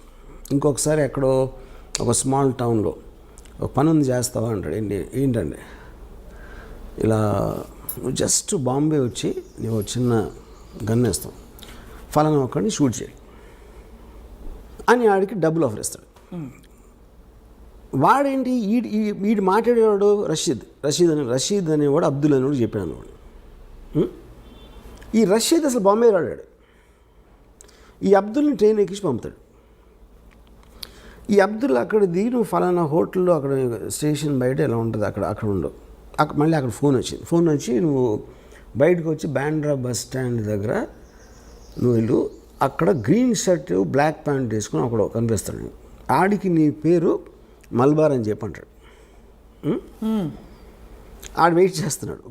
ఇంకొకసారి ఎక్కడో ఒక స్మాల్ టౌన్లో ఒక పని ఉంది చేస్తావా అంటాడు. ఏంటండి ఇలా జస్ట్ బాంబే వచ్చి నువ్వు చిన్న గన్ వేస్తావు, ఫలానా ఒక్కడిని షూట్ చేయి అని ఆడికి డబ్బులు ఆఫర్ ఇస్తాడు. వాడేంటి వీడు మాట్లాడేవాడు రషీద్ అనేవాడు అబ్దుల్ అనేవాడు చెప్పాడు అన్నవాడు. ఈ రషీద్ అసలు బాంబే రాడాడు. ఈ అబ్దుల్ని ట్రైన్ ఎక్కించి పంపుతాడు. ఈ అబ్దుల్ అక్కడ దిగి నువ్వు ఫలానా హోటల్లో అక్కడ స్టేషన్ బయట ఎలా ఉంటుంది అక్కడ ఉండవు. మళ్ళీ అక్కడ ఫోన్ వచ్చి నువ్వు బయటకు వచ్చి బాండ్రా బస్ స్టాండ్ దగ్గర నువ్వు వెళ్ళు, అక్కడ గ్రీన్ షర్ట్ బ్లాక్ ప్యాంట్ వేసుకుని అక్కడ కనిపిస్తాడు. ఆడికి నీ పేరు మల్బార్ అని చెప్పి అంటాడు. ఆడు వెయిట్ చేస్తున్నాడు.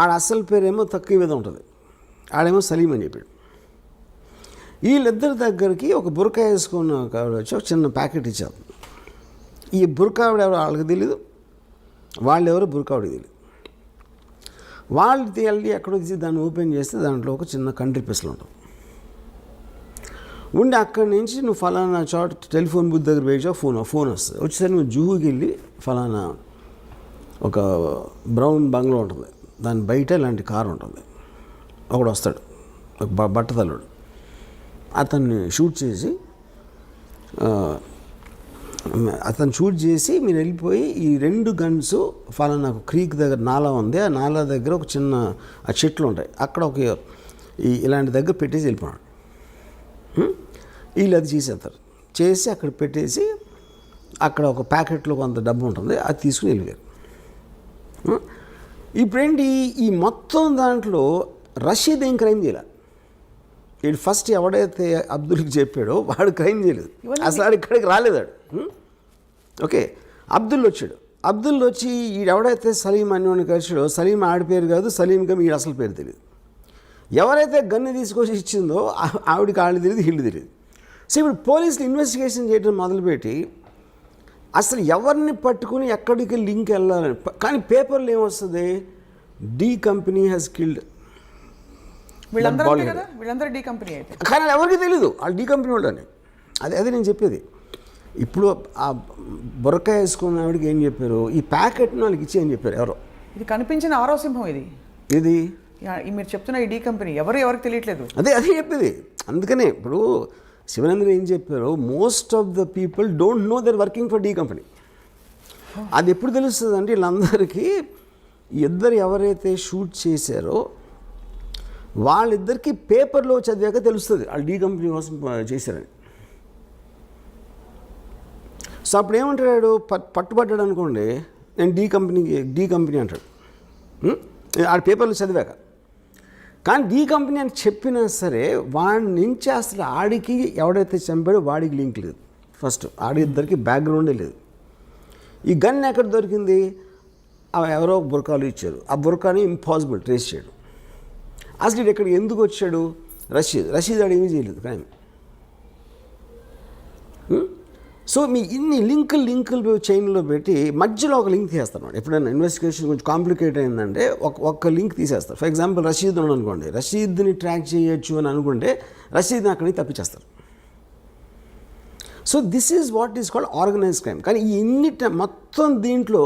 ఆడ అసలు పేరేమో తక్కువ మీద ఉంటుంది, ఆడేమో సలీం అని చెప్పాడు. వీళ్ళిద్దరి దగ్గరికి ఒక బురకా వేసుకున్న ఆవిడ వచ్చి ఒక చిన్న ప్యాకెట్ ఇచ్చారు. ఈ బురకా ఆవిడ ఎవరు వాళ్ళకి తెలీదు, వాళ్ళెవరో బురకా ఆవిడకి తెలియదు. వాళ్ళు వెళ్ళి ఎక్కడో తీసి దాన్ని ఓపెన్ చేస్తే దాంట్లో ఒక చిన్న కంట్రీ పిస్టల్ ఉంటుంది. ఉండి అక్కడి నుంచి నువ్వు ఫలానా చోట టెలిఫోన్ బూత్ దగ్గర వేయచా ఫోన్ వస్తుంది. వచ్చేసరికి నువ్వు జూహుకి వెళ్ళి ఫలానా ఒక బ్రౌన్ బంగ్లో ఉంటుంది, దాని బయట ఇలాంటి కారు ఉంటుంది, ఒకడు వస్తాడు, ఒక బట్టతల్లుడు, అతన్ని షూట్ చేసి అతను షూట్ చేసి మీరు వెళ్ళిపోయి ఈ 2 గన్స్ ఫలానా నాకు క్రీక్ దగ్గర నాలా ఉంది, ఆ నాలా దగ్గర ఒక చిన్న ఆ చెట్లు ఉంటాయి, అక్కడ ఒక ఇలాంటి దగ్గర పెట్టేసి వెళ్ళిపోయాడు. వీళ్ళు అది చేసేస్తారు, చేసి అక్కడ పెట్టేసి అక్కడ ఒక ప్యాకెట్లో కొంత డబ్బు ఉంటుంది, అది తీసుకుని వెళ్ళిపోయారు. ఇప్పుడేంటి ఈ మొత్తం దాంట్లో రషీద్ ఏం క్రైమ్ చేయాలి. వీడు ఫస్ట్ ఎవడైతే అబ్దుల్కి చెప్పాడో వాడు క్రైమ్ చేయలేదు, అసలు ఆడు ఇక్కడికి రాలేదాడు. ఓకే, అబ్దుల్ వచ్చాడు. అబ్దుల్ వచ్చి ఎవడైతే సలీం అన్నోని కలిసాడో, సలీం ఆడి పేరు కాదు, సలీంకి వీడు అసలు పేరు తెలియదు. ఎవరైతే గన్ను తీసుకొచ్చి ఇచ్చిందో ఆవిడికి వాళ్ళు తెలియదు, వీళ్ళు తెలియదు. సో ఇప్పుడు పోలీసులు ఇన్వెస్టిగేషన్ చేయడం మొదలుపెట్టి అసలు ఎవరిని పట్టుకుని ఎక్కడికి లింక్ వెళ్ళాలని, కానీ పేపర్లు ఏమొస్తుంది, డి కంపెనీ హ్యాస్ కిల్డ్. వీళ్ళందరూ డి కంపెనీ అయితే, కానీ ఎవరికి తెలీదు వాళ్ళు డి కంపెనీ వాళ్ళని. అదే నేను చెప్పేది. ఇప్పుడు ఆ బుర్రకాయ వేసుకున్న ఆవిడకి ఏం చెప్పారు, ఈ ప్యాకెట్ని వాళ్ళకి ఇచ్చి అని చెప్పారు ఎవరో. ఇది కనిపించిన ఆరో సింహం ఇది. మీరు చెప్తున్న ఈ డి కంపెనీ ఎవరికి తెలియట్లేదు. అదే చెప్పేది. అందుకనే ఇప్పుడు శివనందన్ ఏం చెప్పారు, most of the people don't know their working for D company. అది ఎప్పుడు తెలుస్తుంది అంటే వీళ్ళందరికీ ఇద్దరు ఎవరైతే షూట్ చేశారో వాళ్ళిద్దరికీ పేపర్లో చదివాక తెలుస్తుంది వాళ్ళు డి కంపెనీ కోసం చేశారని. సో అప్పుడు ఏమంటాడు, పట్టుబడ్డాడు అనుకోండి, నేను డి కంపెనీ అంటాడు ఆడ పేపర్లు చదివాక. కానీ డి కంపెనీ అని చెప్పినా సరే వాడి నుంచి అసలు ఆడికి ఎవడైతే చంపాడో వాడికి లింక్ లేదు. ఫస్ట్ ఆడిద్దరికి బ్యాక్గ్రౌండే లేదు. ఈ గన్ ఎక్కడ దొరికింది, ఎవరో బుర్కాలు ఇచ్చారు, ఆ బుర్కాని ఇంపాసిబుల్ ట్రేస్ చేయడం. అసలు ఇక్కడ ఎందుకు వచ్చాడు, రషీద్ ఆడు ఏమీ చేయలేదు కానీ. సో మీ ఇన్ని లింకులు చైన్లో పెట్టి మధ్యలో ఒక లింక్ తీసేస్తాను. ఎప్పుడైనా ఇన్వెస్టిగేషన్ కొంచెం కాంప్లికేట్ అయిందంటే ఒక్క లింక్ తీసేస్తారు. ఫర్ ఎగ్జాంపుల్ రషీద్ ఉన్నాడు అనుకోండి, రషీద్ని ట్రాక్ చేయొచ్చు అని అనుకుంటే రషీద్ని అక్కడికి తప్పించేస్తారు. So this is what is called organised crime. కానీ ఈ మొత్తం దీంట్లో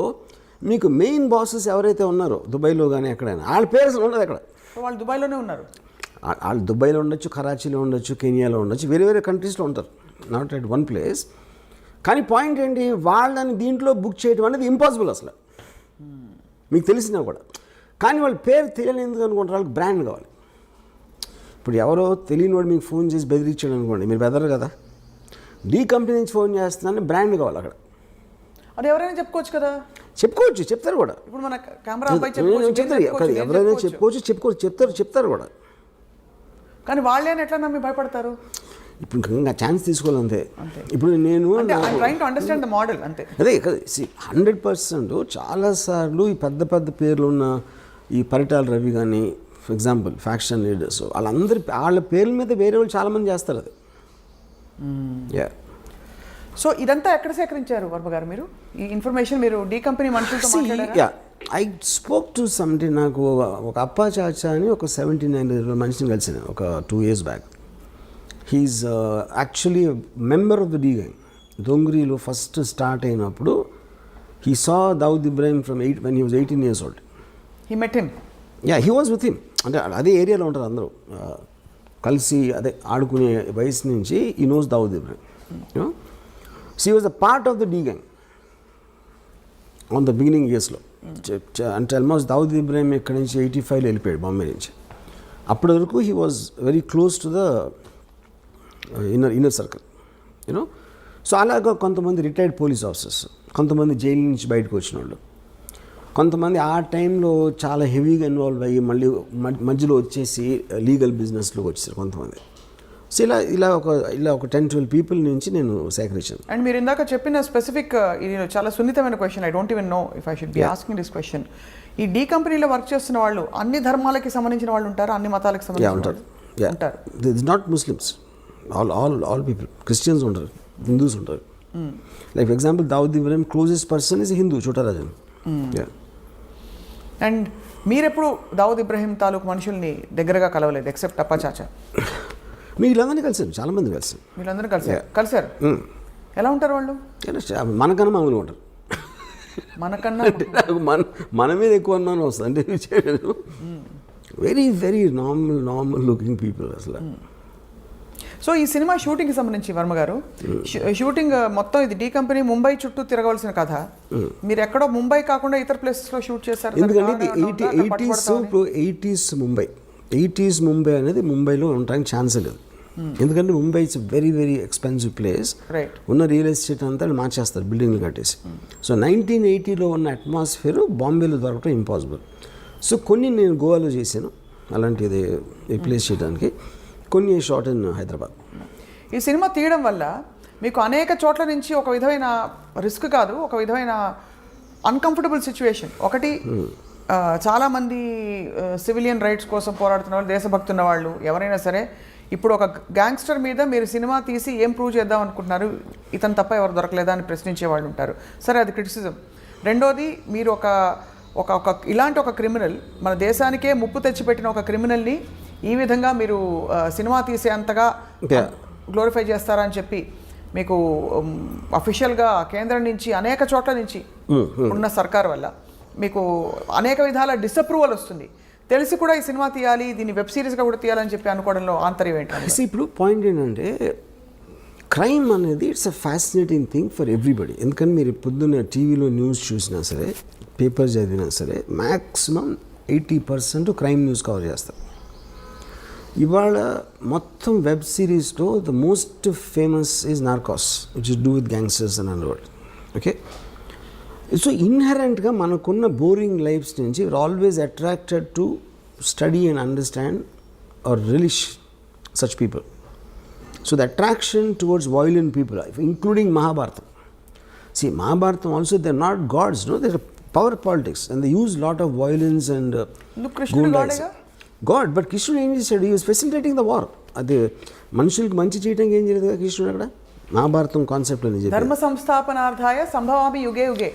మీకు మెయిన్ బాసెస్ ఎవరైతే ఉన్నారో దుబాయ్లో కానీ ఎక్కడైనా వాళ్ళ పేరు అసలు ఉండదు. అక్కడ వాళ్ళు దుబాయ్లోనే ఉన్నారు. వాళ్ళు దుబాయ్లో ఉండొచ్చు, కరాచీలో ఉండొచ్చు, కెనియాలో ఉండొచ్చు, వేరే కంట్రీస్లో ఉంటారు, నాట్ ఎట్ వన్ ప్లేస్. కానీ పాయింట్ ఏంటి, వాళ్ళని దీంట్లో బుక్ చేయడం అనేది ఇంపాసిబుల్ అసలు మీకు తెలిసినా కూడా. కానీ వాళ్ళ పేరు తెలియని ఎందుకు అనుకుంటారు, వాళ్ళకి బ్రాండ్ కావాలి. ఇప్పుడు ఎవరో తెలియని వాడు మీకు ఫోన్ చేసి బెదిరించాడు అనుకోండి, మీరు బెదరు కదా. డి కంపెనీ నుంచి ఫోన్ చేస్తున్నాను బ్రాండ్ కావాలి అక్కడ. అది ఎవరైనా చెప్పుకోవచ్చు కదా. చెప్తారు కూడా. ఇప్పుడు మన కెమెరా చెప్తారు, ఎవరైనా చెప్తారు కూడా. కానీ వాళ్ళని ఎట్లా నమ్మి భయపడతారు. ఇప్పుడు ఇంకా ఛాన్స్ తీసుకోవాలంతే. ఇప్పుడు నేను అదే 100% చాలాసార్లు ఈ పెద్ద పేర్లు ఉన్న ఈ పరిటాల రవి కానీ ఫర్ ఎగ్జాంపుల్ ఫ్యాక్షన్ లీడర్స్ వాళ్ళ పేర్ల మీద వేరే వాళ్ళు చాలామంది చేస్తారు అది. సో ఇదంతా ఎక్కడ సేకరించారు వర్మ గారు మీరు ఈ ఇన్ఫర్మేషన్? మీరు డి కంపెనీ మనుషులతో మాట్లాడారా? I spoke to something. నాకు ఒక అప్పా చాచా అని ఒక 79 మనిషిని కలిసాను ఒక 2 years back. He is actually member of the D gang. దొంగరీలో ఫస్ట్ స్టార్ట్ అయినప్పుడు he saw Dawood Ibrahim from when he was 18 years old. He met him? Yeah, he was with him. అంటే అదే ఏరియాలో ఉంటారు అందరూ కలిసి అదే ఆడుకునే వయసు నుంచి he knows Dawood Ibrahim. So he was a part of the D gang on the beginning yearsలో. అంటే ఆల్మోస్ట్ దావుద్ ఇబ్రాహిం ఇక్కడ నుంచి 85లో వెళ్ళిపోయాడు బాంబే నుంచి. అప్పటి వరకు he was very close to the inner circle you know. So అలాగా కొంతమంది రిటైర్డ్ పోలీస్ ఆఫీసర్స్, కొంతమంది జైలు నుంచి బయటకు వచ్చిన వాళ్ళు, కొంతమంది ఆ టైంలో చాలా హెవీగా ఇన్వాల్వ్ అయ్యి మళ్ళీ మధ్యలో వచ్చేసి లీగల్ బిజినెస్లోకి వచ్చేసారు కొంతమంది. సో ఇలా ఒక 10-12 పీపుల్ నుంచి నేను సేకరించాను. అండ్ మీరు ఇందాక చెప్పిన స్పెసిఫిక్ ఇది చాలా సున్నితమైన question. I don't even know if I should be asking this question. ఈ డి కంపెనీలో వర్క్ చేస్తున్న వాళ్ళు అన్ని ధర్మాలకి సంబంధించిన వాళ్ళు ఉంటారు, అన్ని మతాలకు సంబంధించిన ఉంటారు. It's not Muslims, all people. Christians ఉంటారు, హిందూస్ ఉంటారు. Like for example Dawood Ibrahim closest person is Hindu, Chhota Rajan. And మీరెప్పుడు దావుద్ ఇబ్రాహిం తాలూకు మనుషుల్ని దగ్గరగా కలవలేదు ఎక్సెప్ట్ అప్పా చాచా? వీళ్ళందరినీ కలిసాను, చాలామంది కలిసాను. వీళ్ళందరూ కలిసారు. ఎలా ఉంటారు వాళ్ళు? మనకన్నా మామూలుగా ఉంటారు. మనకన్నా మన మీద ఎక్కువ అనుమానం వస్తుంది. అంటే వెరీ నార్మల్ లుకింగ్ పీపుల్ అసలు. సో ఈ సినిమా షూటింగ్కి సంబంధించి వర్మ గారు షూటింగ్ మొత్తం ఇది డి కంపెనీ ముంబై చుట్టూ తిరగవలసిన కథ మీరు ఎక్కడో ముంబై కాకుండా ఇతర ప్లేసెస్లో షూట్ చేశారు. ఎందుకంటే ఎయిటీస్ ముంబై అనేది ముంబైలో ఉండడానికి ఛాన్స్ లేదు. ఎందుకంటే Mumbai it's very very expensive place. ఉన్న రియల్ ఎస్టేట్ అంతా మార్చేస్తారు బిల్డింగ్లు కట్టేసి. సో 1980లో ఉన్న అట్మాస్ఫియర్ బాంబేలో దొరకడం ఇంపాసిబుల్. సో కొన్ని నేను గోవాలో చేశాను అలాంటిది రీప్లేస్ చేయడానికి, కొన్ని షాట్ ఇన్ హైదరాబాద్. ఈ సినిమా తీయడం వల్ల మీకు అనేక చోట్ల నుంచి ఒక విధమైన రిస్క్ కాదు, ఒక విధమైన అన్కంఫర్టబుల్ సిచ్యువేషన్. ఒకటి చాలామంది సివిలియన్ రైట్స్ కోసం పోరాడుతున్న వాళ్ళు, దేశభక్తి ఉన్న వాళ్ళు ఎవరైనా సరే ఇప్పుడు ఒక గ్యాంగ్స్టర్ మీద మీరు సినిమా తీసి ఏం ప్రూవ్ చేద్దాం అనుకుంటున్నారు, ఇతను తప్ప ఎవరు దొరకలేదా అని ప్రశ్నించే వాళ్ళు ఉంటారు. సరే, అది క్రిటిసిజం. రెండోది, మీరు ఒక ఇలాంటి ఒక క్రిమినల్, మన దేశానికే ముప్పు తెచ్చిపెట్టిన ఒక క్రిమినల్ని ఈ విధంగా మీరు సినిమా తీసే అంతగా గ్లోరిఫై చేస్తారా అని చెప్పి మీకు అఫీషియల్గా కేంద్రం నుంచి అనేక చోట్ల నుంచి ఉన్న సర్కార్ వల్ల మీకు అనేక విధాల డిసప్రూవల్ వస్తుంది. తెలిసి కూడా ఈ సినిమా తీయాలి, దీన్ని వెబ్ సిరీస్గా కూడా తీయాలని చెప్పి అనుకోవడంలో ఆంతర్యం ఏంటంటే, ఇప్పుడు పాయింట్ ఏంటంటే క్రైమ్ అనేది it's a fascinating thing for everybody. ఎందుకంటే మీరు పొద్దున్న టీవీలో న్యూస్ చూసినా సరే, పేపర్ చదివినా సరే, మ్యాక్సిమం 80% క్రైమ్ న్యూస్ కవర్ చేస్తారు. ఇవాళ మొత్తం వెబ్ సిరీస్లో the most famous is Narcos, which is do with gangsters and underworld. Okay, so ఇన్హెరెంట్గా మనకున్న బోరింగ్ లైఫ్స్ నుంచి we are always attracted to study and understand or relish such people. So the attraction towards violent people, including Mahabharatam. See, Mahabharatam also, they're not gods, no, they're power politics and they use lot of violence and God, but Krishna ఏం చేశాడు, he was facilitating the war. అదే మనుషులకి మంచి చేయడానికి ఏం చేయలేదు కదా కృష్ణుడు అక్కడ. మహాభారతం కాన్సెప్ట్ అని చెప్పి ధర్మ సంస్థాపనార్థాయ సంభవామి యుగే యుగే.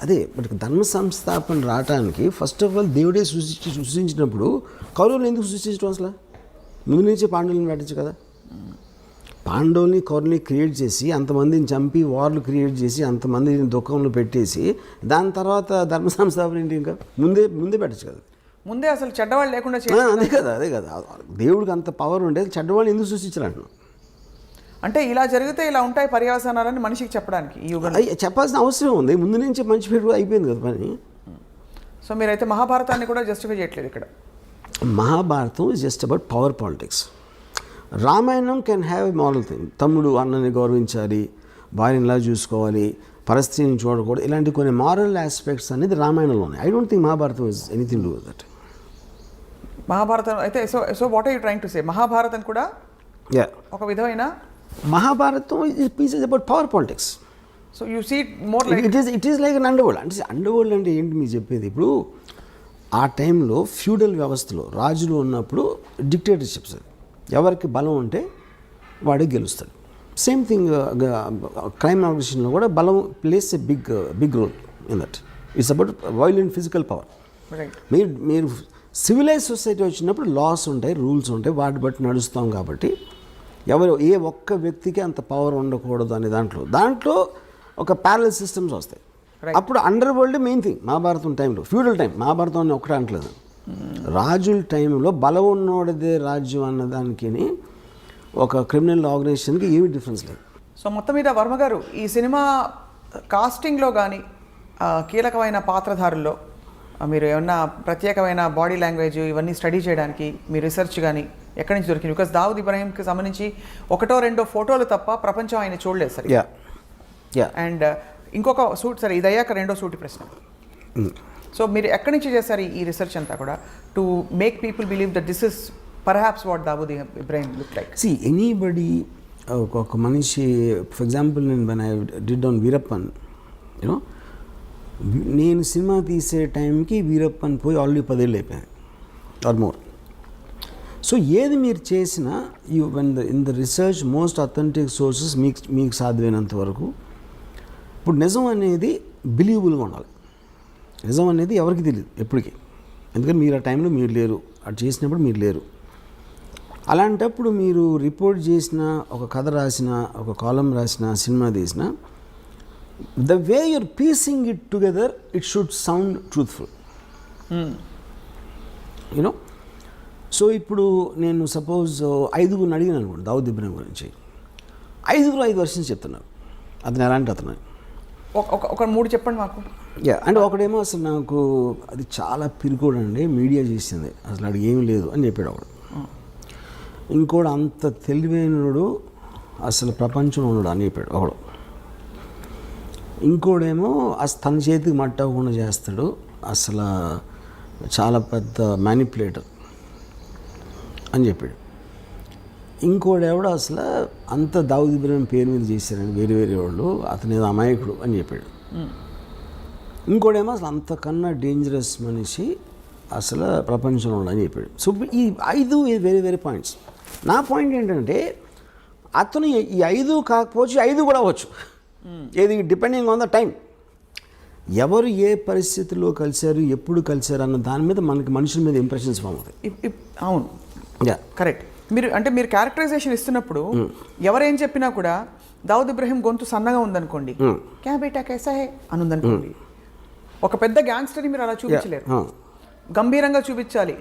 అదే బట్ ధర్మ సంస్థాపన రావడానికి ఫస్ట్ ఆఫ్ ఆల్ దేవుడే సృష్టించినప్పుడు కౌరవులు ఎందుకు సృష్టించడం అసలు? ముందు నుంచే పాండవులను పెట్టచ్చు కదా. పాండవుల్ని కౌరవుల్ని క్రియేట్ చేసి అంతమందిని చంపి వార్లు క్రియేట్ చేసి అంతమందిని దుఃఖంలో పెట్టేసి దాని తర్వాత ధర్మ సంస్థాపన ఏంటి? ఇంకా ముందే పెట్టచ్చు కదా. ముందే అసలు చెడ్డవాళ్ళు లేకుండా అదే కదా దేవుడికి అంత పవర్ ఉండేది, చెడ్డవాళ్ళు ఎందుకు సృష్టించాలంటున్నాం? అంటే ఇలా జరిగితే ఇలా ఉంటాయి పర్యవసానాలని మనిషికి చెప్పడానికి ఈ యుగంలో చెప్పాల్సిన అవసరం ఉంది. ముందు నుంచి మంచి పేరు అయిపోయింది కదా పని. సో మీరైతే మహాభారతాన్ని కూడా జస్టిఫై చేయట్లేదు ఇక్కడ. Mahabharatam is just about power politics. Ramayanam can have a moral thing. తమ్ముడు అన్నని గౌరవించాలి, భార్యనిలా చూసుకోవాలి, పరిస్థితిని చూడకూడదు, ఇలాంటి కొన్ని మారల్ ఆస్పెక్ట్స్ అనేది రామాయణంలో ఉన్నాయి. I don't think Mahabharatam is anything to that. Mahabharatam అయితే so what are you trying to say? Mahabharatam కూడా ఒక విధమైన Mahabharatam is about power politics. So you see more like it is like an underworld. అంటే అండర్వరల్డ్ అంటే ఏంటి మీకు చెప్పేది? ఇప్పుడు ఆ టైంలో ఫ్యూడల్ వ్యవస్థలో రాజులు ఉన్నప్పుడు డిక్టేటర్షిప్స్, ఎవరికి బలం ఉంటే వాడే గెలుస్తాడు. సేమ్ థింగ్ క్రైమ్ ఆర్గనైజేషన్లో కూడా బలం plays a big role in that. It's about violent physical power. మీరు సివిలైజ్ సొసైటీ వచ్చినప్పుడు లాస్ ఉంటాయి, రూల్స్ ఉంటాయి, వాటి బట్టి నడుస్తాం. కాబట్టి ఏ ఒక్క వ్యక్తికి అంత పవర్ ఉండకూడదు అనే దాంట్లో ఒక ప్యారలల్ సిస్టమ్స్ వస్తాయి. అప్పుడు under world main thing. Mahabharatam టైంలో ఫ్యూడల్ టైం, మహాభారతం అని ఒకటే అంటలేదు, రాజుల టైంలో బలం ఉన్నోడిదే రాజ్యం అన్నదానికి ఒక క్రిమినల్ ఆర్గనైజేషన్కి ఏమీ డిఫరెన్స్ లేదు. సో మొత్తం మీద వర్మ గారు ఈ సినిమా కాస్టింగ్లో కానీ కీలకమైన పాత్రధారుల్లో మీరు ఏమన్నా ప్రత్యేకమైన బాడీ లాంగ్వేజ్ ఇవన్నీ స్టడీ చేయడానికి మీ రీసెర్చ్ కానీ ఎక్కడి నుంచి దొరికింది? బికాస్ దావుద్ ఇబ్రాహీంకి సంబంధించి 1-2 ఫోటోలు తప్ప ప్రపంచం ఆయన చూడలేదు సరే. అండ్ ఇంకొక సూట్ సరే, ఇది అయ్యాక రెండో సూటి ప్రశ్న. సో మీరు ఎక్కడి నుంచి చేశారు ఈ రీసెర్చ్ అంతా కూడా to make people believe that this is perhaps what Dawood Ibrahim look like? See anybody, ఒక మనిషి ఫర్ ఎగ్జాంపుల్ నేను I did on Veerappan, you know, నేను సినిమా తీసే టైంకి వీరప్పన్ పోయి ఆల్రెడీ 10 ఏళ్ళు అయిపోయాయి ఆర్ మోర్. సో ఏది మీరు చేసినా in the research most authentic sources మీకు సాధ్యమైనంత వరకు. ఇప్పుడు నిజం అనేది బిలీవబుల్గా ఉండాలి. నిజం అనేది ఎవరికి తెలియదు ఎప్పటికీ, ఎందుకంటే మీరు ఆ టైంలో మీరు లేరు, అది చేసినప్పుడు మీరు లేరు. అలాంటప్పుడు మీరు రిపోర్ట్ చేసిన, ఒక కథ రాసిన, ఒక కాలం రాసిన, సినిమా తీసిన, the way you're piecing it together, it should sound truthful. You know, so ఇప్పుడు నేను సపోజ్ 5 అడిగినాను అనుకోండి దావుద్ ఇబ్రహీం గురించి, 5 వర్షన్స్ చెప్తున్నారు అతను ఎలాంటి అతను. ఒక 3 చెప్పండి మాకు. అంటే ఒకడేమో అసలు నాకు అది చాలా పిరికోడు అండి, మీడియా చేసింది, అసలు అడిగి ఏమీ లేదు అని చెప్పాడు ఒకడు. ఇంకోడు అంత తెలివైనడు అసలు ప్రపంచంలో ఉన్నాడు అని చెప్పాడు ఒకడు. ఇంకోడేమో అసలు తన చేతికి మట్టి అవ్వకుండా చేస్తాడు, అసలు చాలా పెద్ద మ్యానిపులేటర్ అని చెప్పాడు. ఇంకోడెవడో అసలు అంత దావుద్ ఇబ్రహీం పేరు మీద చేశారని వేరే వాళ్ళు, అతను ఏదో అమాయకుడు అని చెప్పాడు. ఇంకోడేమో అసలు అంతకన్నా డేంజరస్ మనిషి అసలు ప్రపంచంలో అని చెప్పాడు. సో ఈ 5 వేరే పాయింట్స్. నా పాయింట్ ఏంటంటే అతను ఈ 5 కాకపోవచ్చు, 5 కూడా అవ్వచ్చు, ఏది డిపెండింగ్ ఆన్ ద టైం. ఎవరు ఏ పరిస్థితుల్లో కలిశారు, ఎప్పుడు కలిశారు అన్న దాని మీద మనకి మనుషుల మీద ఇంప్రెషన్స్ ఫామ్ అవుతాయి. అవును, కరెక్ట్. మీరు క్యారెక్టరైజేషన్ ఇస్తున్నప్పుడు ఎవరేం చెప్పినా కూడా దావుద్ ఇబ్రహీం గొంతు సన్నగా ఉందనుకోండి, క్యా బేటా కైసా హే అని ఉందనుకోండి, ఒక పెద్ద గ్యాంగ్స్టర్ని మీరు అలా చూపించలేరు, గంభీరంగా చూపించాలి.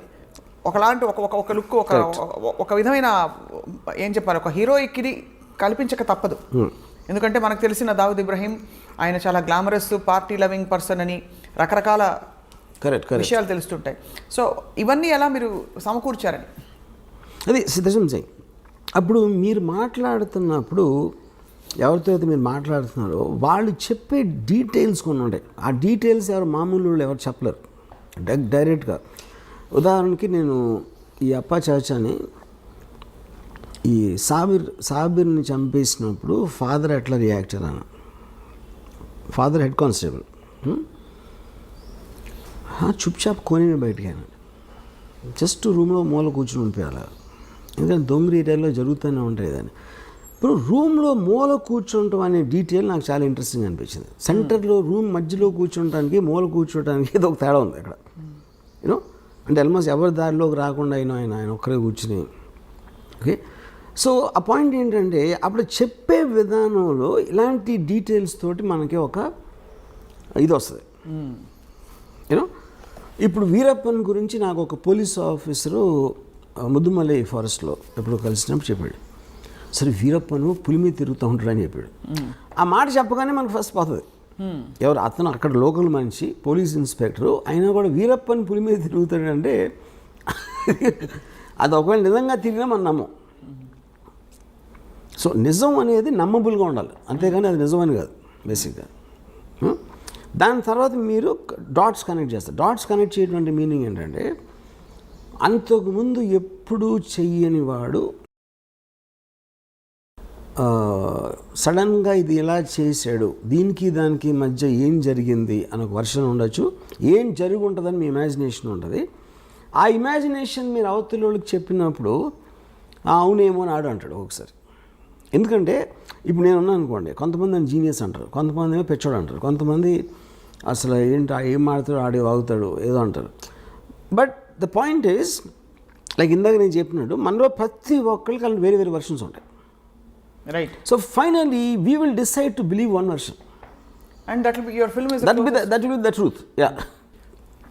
ఒకలాంటి ఒక లుక్, ఒక విధమైన ఏం చెప్పాలి, ఒక హీరోయిక్ ఇది కల్పించక తప్పదు. ఎందుకంటే మనకు తెలిసిన దావుద్ ఇబ్రహీం ఆయన చాలా గ్లామరస్, పార్టీ లవింగ్ పర్సన్ అని రకరకాల విషయాలు తెలుస్తుంటాయి. సో ఇవన్నీ ఎలా మీరు సమకూర్చారని అది సిద్ధం చేయి. అప్పుడు మీరు మాట్లాడుతున్నప్పుడు ఎవరితో అయితే మీరు మాట్లాడుతున్నారో వాళ్ళు చెప్పే డీటెయిల్స్ కొన్ని ఉంటాయి. ఆ డీటెయిల్స్ మామూలు ఎవరు చెప్పలేరు డైరెక్ట్గా. ఉదాహరణకి నేను ఈ అప్పా చాచాని, ఈ సాబిర్ని చంపేసినప్పుడు ఫాదర్ ఎట్లా రియాక్ట్ అయ్యాను, ఫాదర్ హెడ్ కానిస్టేబుల్, చుప్చాప్ కొని బయటికి అయినా జస్ట్ రూమ్లో మూల కూర్చుని ఉండిపోయాలి. ఎందుకంటే దొంగరి ఏరియాలో జరుగుతూనే ఉంటాయి దాన్ని. ఇప్పుడు రూమ్లో మూల కూర్చుంటాం అనే డీటెయిల్ నాకు చాలా ఇంట్రెస్టింగ్ అనిపించింది. సెంటర్లో రూమ్ మధ్యలో కూర్చుంటానికి, మూల కూర్చోటానికి ఏదో ఒక తేడా ఉంది అక్కడ. యూనో అంటే ఆల్మోస్ట్ ఎవరి దారిలోకి రాకుండా ఆయన ఒక్కరే కూర్చుని. ఓకే, సో ఆ పాయింట్ ఏంటంటే అప్పుడు చెప్పే విధానంలో ఇలాంటి డీటెయిల్స్ తోటి మనకి ఒక ఇది వస్తుంది. యూనో ఇప్పుడు వీరప్పన్ గురించి నాకు ఒక పోలీస్ ఆఫీసరు ముద్దుమలై ఫారెస్ట్లో ఎప్పుడు కలిసినప్పుడు చెప్పాడు, సరే వీరప్పను పులి మీద తిరుగుతూ ఉంటాడని చెప్పాడు. ఆ మాట చెప్పగానే మనకు ఫస్ట్ పోతుంది. ఎవరు అతను అక్కడ లోకల్ మనిషి, పోలీస్ ఇన్స్పెక్టరు, అయినా కూడా వీరప్పని పులి మీద తిరుగుతాడంటే అది ఒకవేళ నిజంగా తిరిగినా మనం నమ్మం. సో నిజం అనేది నమ్మబుల్గా ఉండాలి, అంతేగాని అది నిజమని కాదు బేసిక్గా. దాని తర్వాత మీరు డాట్స్ కనెక్ట్ చేస్తారు. డాట్స్ కనెక్ట్ చేయడం మీనింగ్ ఏంటంటే అంతకుముందు ఎప్పుడూ చెయ్యని వాడు సడన్గా ఇది ఎలా చేశాడు, దీనికి దానికి మధ్య ఏం జరిగింది అని ఒక వర్షన్ ఉండొచ్చు, ఏం జరిగి ఉంటుందని మీ ఇమాజినేషన్ ఉంటుంది. ఆ ఇమాజినేషన్ మీరు అవతలకి చెప్పినప్పుడు అవునేమో అని ఆడు అంటాడు ఒకసారి. ఎందుకంటే ఇప్పుడు నేను ఉన్నాను అనుకోండి, కొంతమంది నన్ను జీనియస్ అంటారు, కొంతమంది ఏమో పెచ్చోడు అంటారు, కొంతమంది అసలు ఏంటి ఏం మాడతాడు ఆడే వాగుతాడు ఏదో అంటారు. But the point is like ఇందాక నేను చెప్పినట్టు మనలో ప్రతి ఒక్కరికి అలాంటి వేరే వేరే వర్షన్స్ ఉంటాయి. Right. So finally we will decide to believe one version and that will be your film is that will be the truth. Yeah.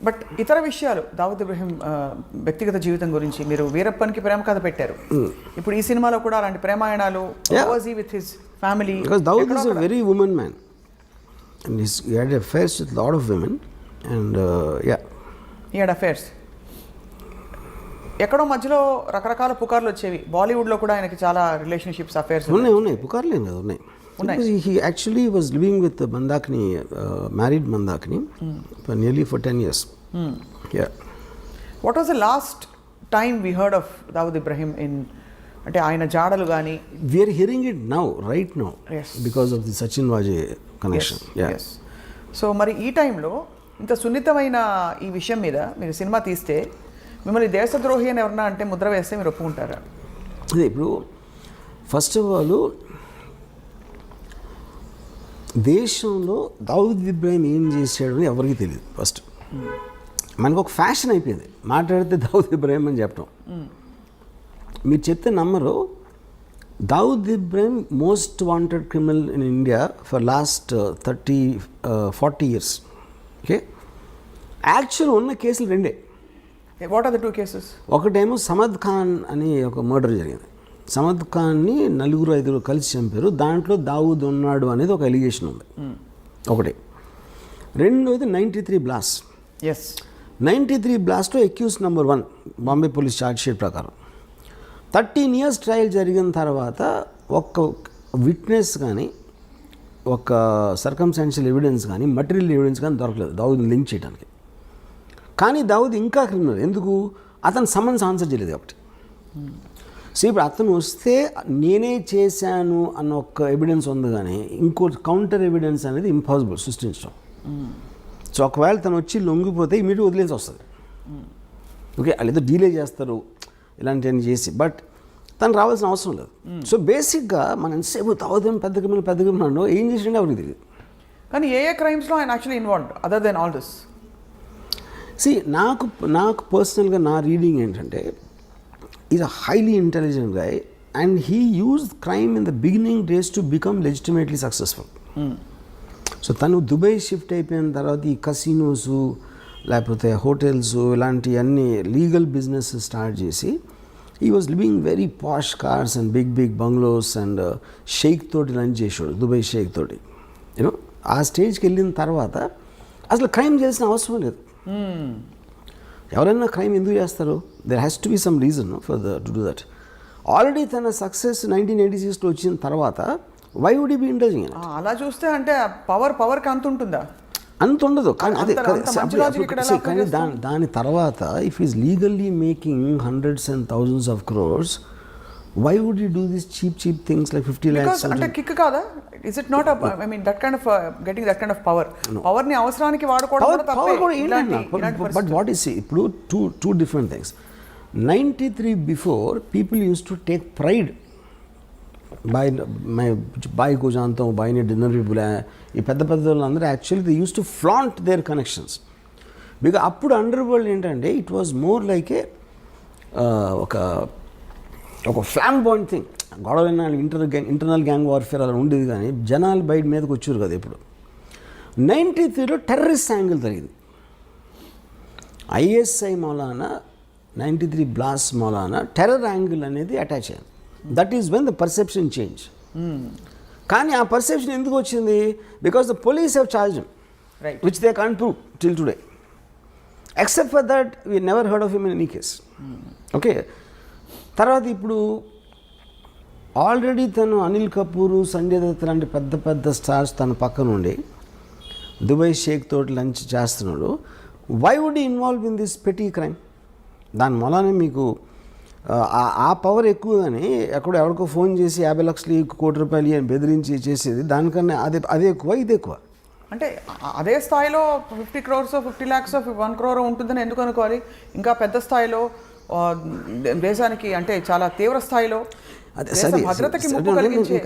But ఇతర విషయాలు దావుద్ ఇబ్రహీం వ్యక్తిగత జీవితం గురించి మీరు వీరప్పన్కి ప్రేమ కథ పెట్టారు. ఇప్పుడు ఈ సినిమాలో కూడా అలాంటి ప్రేమాయణాలు with his family. Because Dawood is a very woman man and he had affairs with a lot of women and yeah. He had affairs. ఎక్కడో మధ్యలో రకరకాల పుకార్లు వచ్చేవి. బాలీవుడ్లో కూడా ఆయనకి చాలా రిలేషన్షిప్స్, అఫేర్స్ ఉన్నాయి. పుకార్లేం కదా, ఉన్నాయి. He actually was living with Mandakini, married Mandakini for nearly 10 years. Yeah. What was the last time we heard of Dawood Ibrahim in అంటే ఆయన జాడలు కానీ? We are hearing it now, right now. Yes. Because of the Sachin Vajay connection. Yes. So మరి ఈ టైంలో ఇంత సున్నితమైన ఈ విషయం మీద మీరు సినిమా తీస్తే మిమ్మల్ని దేశద్రోహి అని ఎవరన్నా అంటే ముద్ర వేస్తే మీరు ఒప్పుకుంటారా? అదే ఇప్పుడు ఫస్ట్ ఆఫ్ ఆల్ దేశంలో దావుద్ ఇబ్రహీం ఏం చేశాడు అని ఎవరికి తెలియదు. ఫస్ట్ మనకు ఒక ఫ్యాషన్ అయిపోయింది మాట్లాడితే దావుద్ ఇబ్రహీం అని చెప్పడం. మీరు చెప్తే నమ్మరు, Dawood Ibrahim most wanted criminal in India for last 30-40 years. Okay, actual ఉన్న కేసులు 2. What are the 2 cases? ఒకటేమో సమద్ ఖాన్ అని ఒక మర్డర్ జరిగింది. సమద్ ఖాన్ని 4-5 కలిసి చంపారు. దాంట్లో దావూద్ ఉన్నాడు అనేది ఒక ఎలిగేషన్ ఉంది. ఒకటి. రెండోది 93 బ్లాస్ట్. ఎస్, 93 బ్లాస్ట్లో accuse number 1 Bombay police charge sheet ప్రకారం 13 years ట్రయల్ జరిగిన తర్వాత ఒక్క విట్నెస్ కానీ, ఒక సర్కమ్స్టాన్షియల్ ఎవిడెన్స్ కానీ, మటీరియల్ ఎవిడెన్స్ కానీ దొరకలేదు దావూద్ని లింక్ చేయడానికి. కానీ దావూద్ ఇంకా క్రిమినల్. ఎందుకు? అతను సమన్స్ ఆన్సర్ చేయలేదు కాబట్టి. సో ఇప్పుడు అతను వస్తే నేనే చేశాను అన్న ఒక ఎవిడెన్స్ ఉంది, కానీ ఇంకో కౌంటర్ ఎవిడెన్స్ అనేది ఇంపాసిబుల్ సృష్టించడం. సో ఒకవేళ తను వచ్చి లొంగిపోతే ఇమీడియట్ వదిలేసి వస్తుంది. ఓకే, వాళ్ళు ఏదో డీలే చేస్తారు ఇలాంటివన్నీ చేసి, బట్ తను రావాల్సిన అవసరం లేదు. సో బేసిక్గా మనం ఎంతసేపు తాగుదాం పెద్ద క్రిమినల్ ఏం చేసిండే ఎవరికి తెలియదు. కానీ ఏ క్రైమ్స్లో ఆయన actually involved other than all this? నాకు పర్సనల్గా నా రీడింగ్ ఏంటంటే, is a highly intelligent guy and he used crime in the beginning days to become legitimately successful. So తను దుబాయ్ షిఫ్ట్ అయిపోయిన తర్వాత ఈ కసినోస్ లేకపోతే హోటల్స్ ఇలాంటి అన్ని లీగల్ బిజినెస్ స్టార్ట్ చేసి he was living very posh cars and big bungalows and sheikh తోటి లంచ్ చేసాడు, దుబాయ్ షేక్ తోటి. యూనో ఆ స్టేజ్కి వెళ్ళిన తర్వాత అసలు క్రైమ్ చేయాల్సిన అవసరం లేదు. ఎవరైనా క్రైమ్ ఎందుకు చేస్తారు? There has to be some reason for to do that. Already తన సక్సెస్ 1986లో వచ్చిన తర్వాత why would you be indulging? అలా చూస్తే అంటే పవర్కి అంత ఉంటుందా? అంత ఉండదు. కానీ అదే కానీ దాని తర్వాత if is legally making hundreds and thousands of crores, why would you do these cheap things like 50 lakhs? అంటే కిక్ కాదా? Is it not I mean that kind of getting that kind of power? Power ని అవసరానికి వాడుకోవడం కూడా తప్పే. But what is ఇప్పుడు two different things. 93 before people used to take pride boy को जानता हूँ, బాయ్ని డిన్నర్ भी बुलाया. ఈ పెద్ద వాళ్ళందరూ actually they use to flaunt their connections. Because అప్పుడు అండర్ వరల్డ్ ఏంటంటే it was more like a ఒక ఫ్లాంబాయింట్ థింగ్. గొడవైన ఇంటర్నల్ గ్యాంగ్ వార్ఫేర్ అలా ఉండేది, కానీ జనాలు బయట మీదకి వచ్చారు కదా. ఇప్పుడు 93లో టెర్రరిస్ట్ యాంగిల్ జరిగింది. ఐఎస్ఐ మౌలానా 93 బ్లాస్ట్ మౌలానా టెర్రర్ యాంగిల్ అనేది అటాచ్ అయ్యింది. That is when the perception change. కానీ ఆ పర్సెప్షన్ ఎందుకు వచ్చింది? Because the police have charge which they can't prove till today. Except for that we never heard of him in any case. Okay, తర్వాత ఇప్పుడు ఆల్రెడీ తను అనిల్ కపూర్, సంజయ్ దత్ లాంటి పెద్ద స్టార్స్ తన పక్కన ఉండి దుబాయ్ షేక్ తోటి లంచ్ చేస్తున్నాడు. Why would involve in this petty crime? దాని మూలానే మీకు ఆ పవర్ ఎక్కువ, కానీ ఎవరికో ఫోన్ చేసి 50 లక్షలు 1 కోటి రూపాయలు అని బెదిరించి చేసేది దానికన్నా అదే ఎక్కువ, ఇది ఎక్కువ. అంటే అదే స్థాయిలో 50 crores 50 lakhs 1 crore ఉంటుందని ఎందుకు అనుకోవాలి? ఇంకా పెద్ద స్థాయిలో దేశానికి అంటే చాలా తీవ్ర స్థాయిలో భద్రతకి ముప్పు కలిగించే.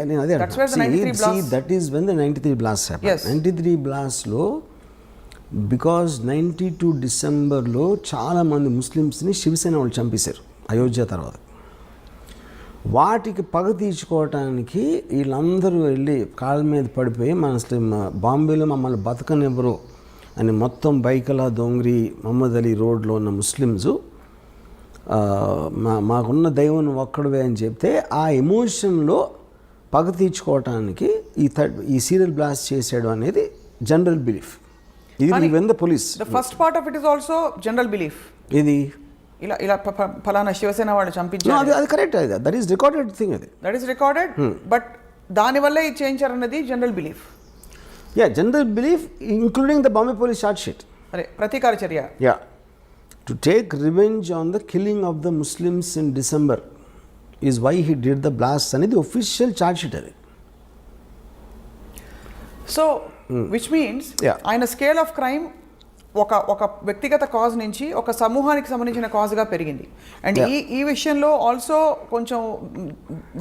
That is when the 93 blast happened. 93 బ్లాస్ట్లో బికాజ్ 92 డిసెంబర్లో చాలామంది ముస్లిమ్స్ని శివసేన వాళ్ళు చంపేశారు అయోధ్య తర్వాత. వాటికి పగ తీర్చుకోవటానికి వీళ్ళందరూ వెళ్ళి కాళ్ళ మీద పడిపోయి బాంబేలో మమ్మల్ని బతకనివ్వరు అని మొత్తం బైకలా దొంగరి మహమ్మద్ అలీ రోడ్లో ఉన్న ముస్లిమ్స్ మాకున్న దైవం ఒక్కడవే అని చెప్తే ఆ ఎమోషన్లో పగ తీర్చుకోవటానికి ఈ సీరియల్ బ్లాస్ట్ చేసాడు అనేది జనరల్ బిలీఫ్. ఇది when the police first part of it is also general belief. ఇది ఇలా ఫలానా శివసేన వాళ్ళు చంపించారు, అది correct. That is recorded thing. That is recorded, but దానివల్లే ఇది చేయించారన్నది general belief. General belief including the Bombay police charge sheet. అదే ప్రతీకార చర్య. To take revenge on the killing of the Muslims in December is why he did the blast అనేది ఒఫిషియల్ చార్జ్ షీట్ అది. సో విచ్ మీన్స్ ఆయన స్కేల్ ఆఫ్ క్రైమ్ ఒక వ్యక్తిగత కాజ్ నుంచి ఒక సమూహానికి సంబంధించిన కాజ్గా పెరిగింది. అండ్ ఈ విషయంలో ఆల్సో కొంచెం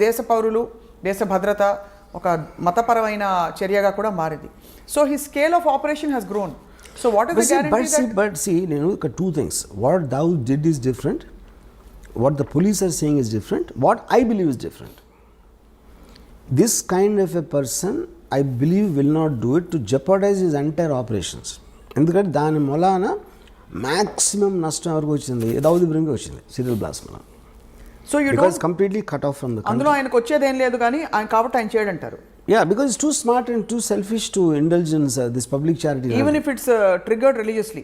దేశ పౌరులు, దేశ భద్రత, ఒక మతపరమైన చర్యగా కూడా మారింది. So he scale of operation has grown. So what is the guarantee? But see నేను ఒక 2 things. What Dawood did is different, what the police are saying is different, what I believe is different. This kind of a person I believe will not do it to jeopardize his entire operations. ఎందుకంటే దాని మూలాన మ్యాక్సిమం నష్టం ఎవరికి వచ్చింది? దావుద్ ఇబ్రహీంకి వచ్చింది సీరియల్ బ్లాస్ట్ వల్ల. So you because completely cut off from the అందులో ఆయనకు వచ్చేది ఏం లేదు కానీ ఆయన కాబట్టి ఆయన చేయడంటారు. Yeah, because it's too smart and too selfish to indulge in this public charity. Even if it's triggered religiously.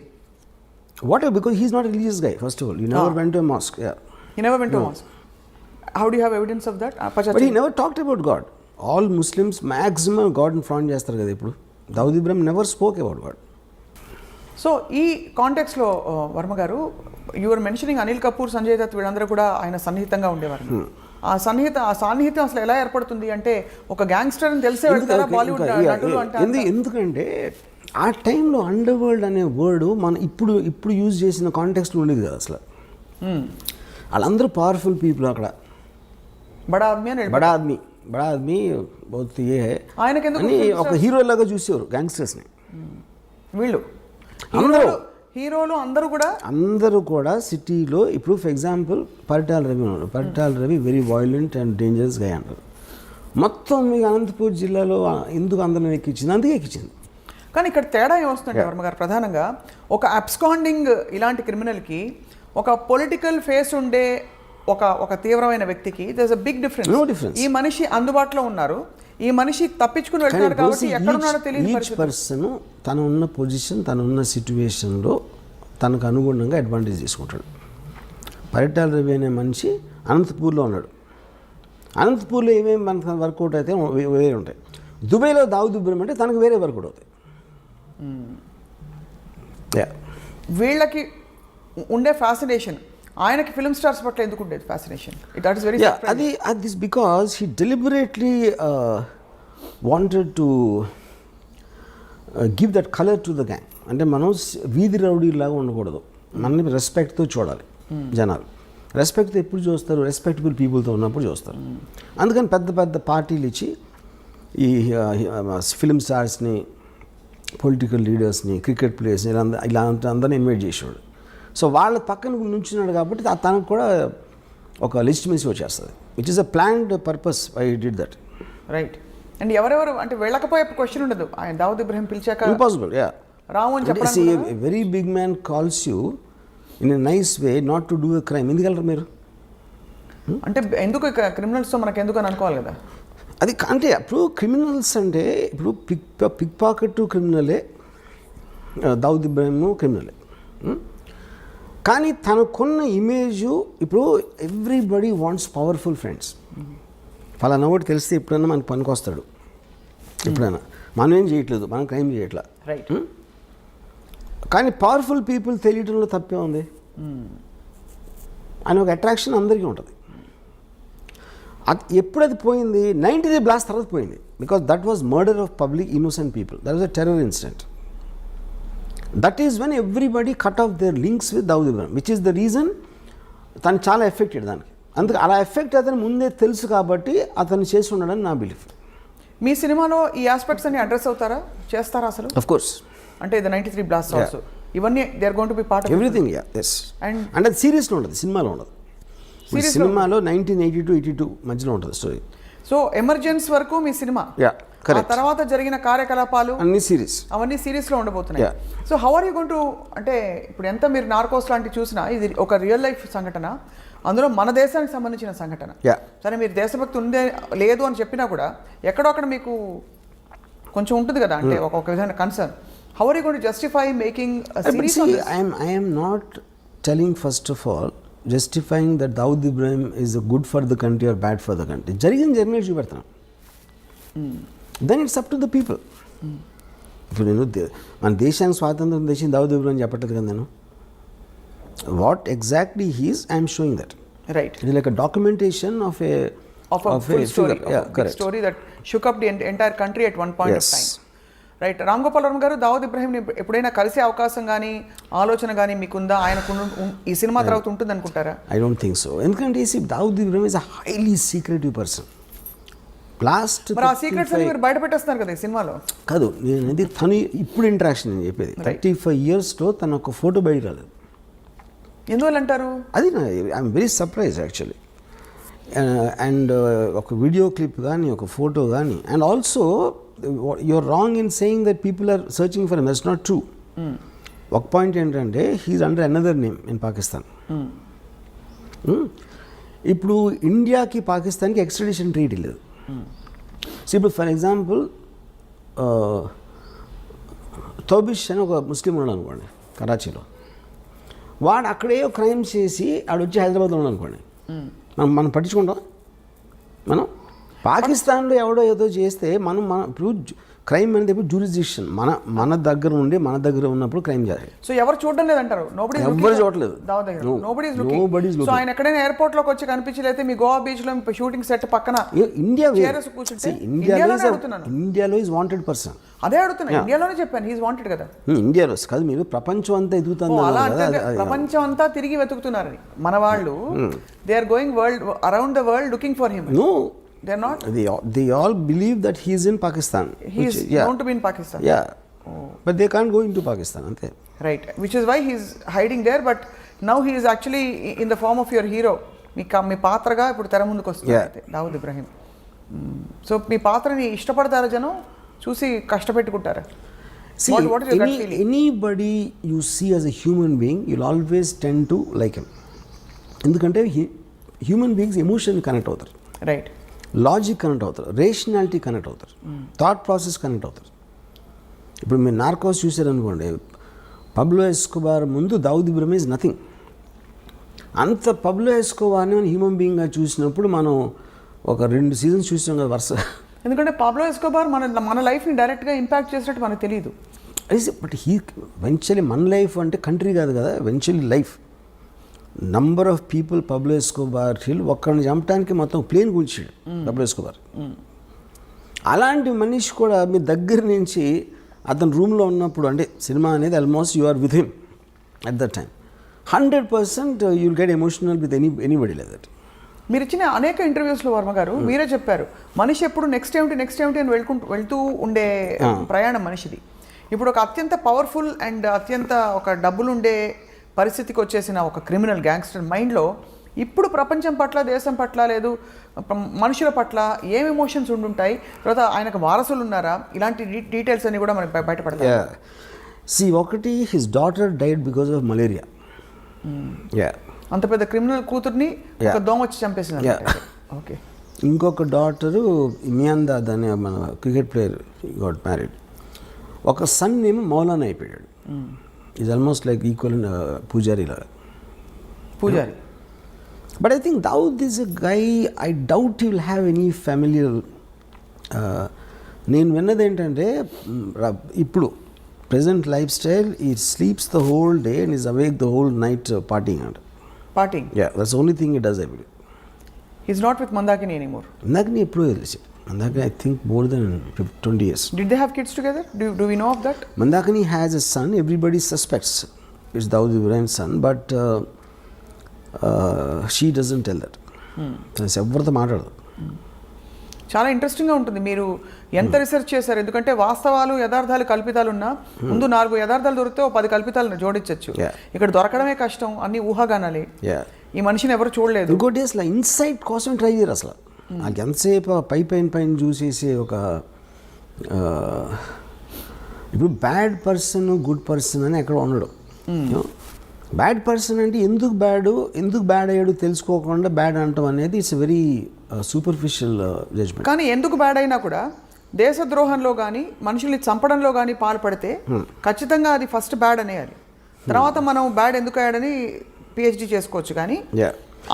Whatever, because he's not a religious guy, first of all. He never went to a mosque. Yeah. He never went to a mosque. How do you have evidence of that? But he never talked about God. All Muslims maximum God in front చేస్తారు కదా ఇప్పుడు. Dawood Ibrahim never spoke about God. So ఈ కాంటెక్స్లో వర్మ గారు, యువర్ మెన్షనింగ్ అనిల్ కపూర్, సంజయ్ దత్ వీళ్ళందరూ కూడా ఆయన సన్నిహితంగా ఉండేవారు. ఆ సాన్నిహిత్యం అసలు ఎలా ఏర్పడుతుంది అంటే ఒక గ్యాంగ్స్టర్ అని తెలిసే వెళ్తారా బాలీవుడ్ నటులు అంటే? ఎందుకంటే ఆ టైంలో అండర్ వరల్డ్ అనే వర్డ్ మన ఇప్పుడు యూజ్ చేసిన కాంటెక్స్ట్లో ఉండేది కదా అసలు. వాళ్ళందరూ పవర్ఫుల్ పీపుల్ అక్కడ. బడా ఆద్మీ అని బడా ఆద్మీ బహుత్ ఏ ఆయనకెందుకు అని ఒక హీరో లాగా చూసేవారు గ్యాంగ్స్టర్స్ని. వీళ్ళు హీరోలు అందరూ కూడా సిటీలో ఇప్పుడు ఫర్ ఎగ్జాంపుల్ పరిటాల రవి ఉన్నాడు. Paritala Ravi very violent and dangerous గా అంటారు. మొత్తం మీకు అనంతపూర్ జిల్లాలో ఎందుకు అందరం ఎక్కించింది? అందుకే ఎక్కించింది. కానీ ఇక్కడ తేడా ఏమొస్తుందంటే వర్మ గారు, ప్రధానంగా ఒక అబ్స్కాండింగ్ ఇలాంటి క్రిమినల్కి ఒక పొలిటికల్ ఫేస్ ఉండే ఒక తీవ్రమైన వ్యక్తికి there is a big difference. ఈ మనిషి అందుబాటులో ఉన్నారు, ఈ మనిషి తప్పించుకుని వెళ్తున్నాడు కాబట్టి ఎక్కడున్నాడో తెలియదు. ఈచ్ పర్సన్ తను ఉన్న పొజిషన్, తను ఉన్న సిచ్యువేషన్లో తనకు అనుగుణంగా అడ్వాంటేజ్ తీసుకుంటాడు. పరిటాల రవి అనే మనిషి అనంతపూర్లో ఉన్నాడు. అనంతపూర్లో ఏమేమి మనకు వర్కౌట్ అయితే వేరే ఉంటాయి. దుబాయ్లో దావుద్ ఇబ్రహీం అంటే తనకు వేరే వర్కౌట్ అవుతాయి. వీళ్ళకి ఉండే ఫ్యాసినేషన్ ఆయనకి ఫిల్మ్ స్టార్స్ పట్ల ఎందుకు ఉండేది ఫ్యాసినేషన్? దట్ ఇస్ వెరీ అది because he deliberately wanted to give that colour to the gang. అంటే మనం వీధి రౌడీలాగా ఉండకూడదు, మనని రెస్పెక్ట్తో చూడాలి. జనాలు రెస్పెక్ట్తో ఎప్పుడు చూస్తారు? రెస్పెక్టబుల్ పీపుల్తో ఉన్నప్పుడు చూస్తారు. అందుకని పెద్ద పెద్ద పార్టీలు ఇచ్చి ఈ ఫిల్మ్ స్టార్స్ని, పొలిటికల్ లీడర్స్ని, క్రికెట్ ప్లేయర్స్ని ఇలా అందరినీ ఇన్వైట్ చేసేవాడు. సో వాళ్ళ పక్కన నుంచున్నాడు కాబట్టి తనకు కూడా ఒక లెజిటిమసీ వచ్చేస్తుంది, which is a planned purpose. I did that. Right. And ఎవరెవరు అంటే వెళ్ళకపోయే క్వశ్చన్ ఉండదు. ఆయన దావుద్ ఇబ్రహీం పిలిచాక ఇంపాసిబుల్. రావు అని చెప్పి very big man calls you in a nice way not to do a crime. ఎందుకు వెళ్ళరు మీరు? అంటే ఎందుకు క్రిమినల్స్తో మనకు ఎందుకు అని అనుకోవాలి కదా. అది అంటే ఇప్పుడు క్రిమినల్స్ అంటే ఇప్పుడు పిక్ పాకెట్ క్రిమినలే, దావుద్ ఇబ్రహీం క్రిమినలే. కానీ తనకున్న ఇమేజు ఇప్పుడు ఎవ్రీబడి వాంట్స్ పవర్ఫుల్ ఫ్రెండ్స్. ఫలానా ఒకటి తెలిస్తే ఎప్పుడైనా మనకు పనికొస్తాడు. ఎప్పుడైనా మనం ఏం చేయట్లేదు, మనం క్రైమ్ చేయట్లా. రైట్. కానీ పవర్ఫుల్ పీపుల్ తెలియటంలో తప్పే ఉంది. అని ఒక అట్రాక్షన్ అందరికీ ఉంటుంది. అది ఎప్పుడు అది పోయింది? 90 బ్లాస్ట్ తర్వాత పోయింది. Because that was murder of public innocent people. That was a terror incident. That is when everybody cut of their links with Dawood Ibrahim, which is the reason తను చాలా ఎఫెక్టెడ్ దానికి. అందుకే అలా ఎఫెక్ట్ అతను ముందే తెలుసు కాబట్టి అతను చేసి ఉండడని నా బిలీఫ్. మీ సినిమాలో ఈ ఆస్పెక్ట్స్ అన్ని అడ్రస్ అవుతారా, చేస్తారా అసలు? Of course. అంటే ద 93 బ్లాస్ట్ ఆల్సో ఇవన్నీ they are going to be part of everything. Yes. And అది సీరియస్లో ఉండదు, సినిమాలో ఉండదు. సినిమాలో 1982 మధ్యలో ఉంటుంది స్టోరీ. సో ఎమర్జెన్స్ వరకు మీ సినిమా, ఆ తర్వాత జరిగిన కార్యకలాపాలు అన్ని సిరీస్, అవన్నీ సిరీస్లో ఉండబోతున్నాయి. So how are you going to, అంటే ఇప్పుడు ఎంత మీరు నార్కోస్ లాంటివి చూసినా ఇది ఒక రియల్ లైఫ్ సంఘటన, అందులో మన దేశానికి సంబంధించిన సంఘటన. సరే మీరు దేశభక్తి ఉందే లేదు అని చెప్పినా కూడా ఎక్కడో అక్కడ మీకు కొంచెం ఉంటుంది కదా, అంటే ఒక విధమైన concern. How are you going to justify making series? I am not telling first of all justifying that Dawood Ibrahim is good for the country or bad for the country. జరిగిన చూపెడతాను. Then it's up to the people. ఇప్పుడు నేను మన దేశానికి స్వాతంత్రం తెచ్చిన దావుద్ ఇబ్రహీం చెప్పట్లేదు కదా నేను. What exactly he's I'm showing that. Right. It like a documentation of a full story, story that shook up the entire country at one point of time. Right. Ram Gopal Varma గారు, దావుద్ ఇబ్రహీంని ఎప్పుడైనా కలిసే అవకాశం కానీ ఆలోచన కానీ మీకుందా? ఆయనకు ఈ సినిమా తర్వాత ఉంటుంది అనుకుంటారా? I don't think so. ఎందుకంటే Dawood Ibrahim is a highly secretive person. Last మరి ఆ సీక్రెట్స్ అన్ని మీరు బయట పెట్టేస్తున్నారు కదా ఈ సినిమాలో. కాదు, నేను అది తను ఇప్పుడు ఇంటరాక్షన్ నేను చెప్పేది. 35 yearsలో తను ఒక ఫోటో బయట రాలేదు. ఎందువల్ల అంటారు? అది I'm very surprise actually. And ఒక వీడియో క్లిప్ కానీ, ఒక ఫోటో కానీ. And also you're wrong in saying that people are searching for him. That's not true. ఒక పాయింట్ ఏంటంటే he's under another name in Pakistan. ఇప్పుడు ఇండియాకి పాకిస్తాన్కి ఎక్స్ట్రడిషన్ ట్రీటీ లేదు. సో ఇప్పుడు ఫర్ ఎగ్జాంపుల్ తౌబిష్ అని ఒక ముస్లిం ఉన్నాడు అనుకోండి కరాచీలో, వాడు అక్కడే క్రైమ్ చేసి ఆడు వచ్చి హైదరాబాద్లో ఉన్నాడు అనుకోండి, మనం పట్టించుకుంటాం. మనం పాకిస్తాన్లో ఎవడో ఏదో చేస్తే మనం ఇప్పుడు క్రైమ్ అనేది ఇప్పుడు జ్యూరిస్డిక్షన్ మన దగ్గర ఉండి మన దగ్గర ఉన్నప్పుడు క్రైమ్ చేయాలి. సో ఎవరు చూడడం లేదంటారు, ఎవరు చూడలేదు. సో ఆయన ఎక్కడైనా ఎయిర్పోర్ట్ లోకి వచ్చి కనిపించలేతే మీ గోవా బీచ్ లో షూటింగ్ సెట్ పక్కన ఇండియాలో ఈజ్ వాంటెడ్ పర్సన్. అదే అడుగుతున్నా, ఇండియాలోనే చెప్పాను హీస్ వాంటెడ్ కదా. ఇండియాలో కాదు, మీరు ప్రపంచం అంతా ఎదుగుతుంది, ప్రపంచం అంతా తిరిగి వెతుకుతున్నారని మన వాళ్ళు. They are going world around the world looking for him. No, they're not. They all believe that he is in Pakistan. He is known to be in Pakistan. Yeah. But they can't go into Pakistan, ante. Right. Which is why he's hiding there. But now he is actually in the form of your hero. మీ పాత్రగా ఇప్పుడు తెర ముందుకు వస్తుంది దావుద్ ఇబ్రహీం. సో మీ పాత్రని ఇష్టపడతారా జనం, చూసి కష్టపెట్టుకుంటారా? See, anybody you see as a human being, you'll always tend to like him. ఎందుకంటే హ్యూమన్ బీయింగ్స్ ఎమోషన్ కనెక్ట్ అవుతారు, రైట్, లాజిక్ కనెక్ట్ అవుతారు, రేషనాలిటీ కనెక్ట్ అవుతారు, థాట్ ప్రాసెస్ కనెక్ట్ అవుతారు. ఇప్పుడు మీరు నార్కోస్ చూసారనుకోండి, పబ్లో ఎస్కోబార్ ముందు దావుద్ ఇబ్రహీం ఈజ్ నథింగ్. అంత పబ్లో ఎస్కోబార్ని మనం హ్యూమన్ బీయింగ్గా చూసినప్పుడు మనం ఒక 2 సీజన్స్ చూసాం కదా వరుస. ఎందుకంటే పబ్లో ఎస్కోబార్ మన లైఫ్ని డైరెక్ట్గా ఇంపాక్ట్ చేసినట్టు మనకు తెలియదు. బట్ వెంచువల్లీ మన లైఫ్ అంటే కంట్రీ కాదు కదా, eventually life. Number of people Pablo Escobar ఒక్కరిని చంపడానికి మొత్తం ప్లేన్ కూల్చాడు పబ్లో ఎస్కోబార్. అలాంటి మనిషి కూడా మీ దగ్గర నుంచి అతను రూమ్లో ఉన్నప్పుడు, అంటే సినిమా అనేది almost you are with him at that time, 100% you will get emotional with anybody like that. మీరు ఇచ్చిన అనేక ఇంటర్వ్యూస్లో వర్మ గారు మీరే చెప్పారు, మనిషి ఎప్పుడు నెక్స్ట్ ఏమిటి అని వెళ్తూ ఉండే ప్రయాణం మనిషిది. ఇప్పుడు ఒక అత్యంత పవర్ఫుల్ అండ్ అత్యంత ఒక డబ్బులుండే పరిస్థితికి వచ్చేసిన ఒక క్రిమినల్ గ్యాంగ్స్టర్ మైండ్లో ఇప్పుడు ప్రపంచం పట్ల, దేశం పట్ల, లేదు మనుషుల పట్ల ఏం ఎమోషన్స్ ఉండుంటాయి, తర్వాత ఆయనకు వారసులు ఉన్నారా, ఇలాంటి డీటెయిల్స్ అన్ని కూడా మనకి బయటపడతాయి. ఒకటి his daughter died because of malaria. అంత పెద్ద క్రిమినల్ కూతుర్ని ఒక దోమ వచ్చి చంపేసింది. ఓకే. ఇంకొక డాటరు మియాందాద్ అనే మన క్రికెట్ ప్లేయర్ గాట్ మ్యారీడ్. ఒక సన్ ఏమో మౌలానా అయిపోయాడు. Is almost like equal Pujari లాగా. Pujari. But I think Dawood is a guy, I doubt he will have any familial. నేను విన్నది ఏంటంటే ఇప్పుడు present lifestyle, he sleeps the whole day and is awake the whole night partying and partying. That's only thing it does I believe. He's not with Mandakini anymore. Mandakini ఎప్పుడో తెలిసి, Mandakini, I think more than 20 years. Did they have kids together? Do we know of that? Mandakini has a son. Everybody suspects it's Dawood Ibrahim's son, but she doesn't tell that. ఎవరితో మాట్లాడదు. చాలా ఇంట్రెస్టింగ్గా ఉంటుంది. మీరు ఎంత రీసెర్చ్ చేశారు? ఎందుకంటే వాస్తవాలు, యథార్థాలు, కల్పితాలు ఉన్నా ముందు 4 యథార్థాలు దొరికితే 10 కల్పితాలను జోడించవచ్చు. ఇక్కడ దొరకడమే కష్టం, అన్ని ఊహాగానాలే. ఈ మనిషిని ఎవరు చూడలేదు. ఇంకోటి అసలు ఇన్సైట్ కోసం ట్రై చేయరు అసలు. నాకు ఎంతసేపు పైన చూసేసి ఒక ఇప్పుడు బ్యాడ్ పర్సన్, గుడ్ పర్సన్ అని ఎక్కడ ఉండడు. బ్యాడ్ పర్సన్ అంటే ఎందుకు బ్యాడ్ అయ్యాడు తెలుసుకోకుండా బ్యాడ్ అంటాం అనేది ఇట్స్ వెరీ సూపర్ఫిషియల్ జడ్జ్మెంట్. కానీ ఎందుకు బ్యాడ్ అయినా కూడా దేశద్రోహంలో కానీ మనుషుల్ని చంపడంలో కానీ పాల్పడితే ఖచ్చితంగా అది ఫస్ట్ బ్యాడ్ అనేయాలి. తర్వాత మనం బ్యాడ్ ఎందుకు అయ్యాడని పిహెచ్డి చేసుకోవచ్చు. కానీ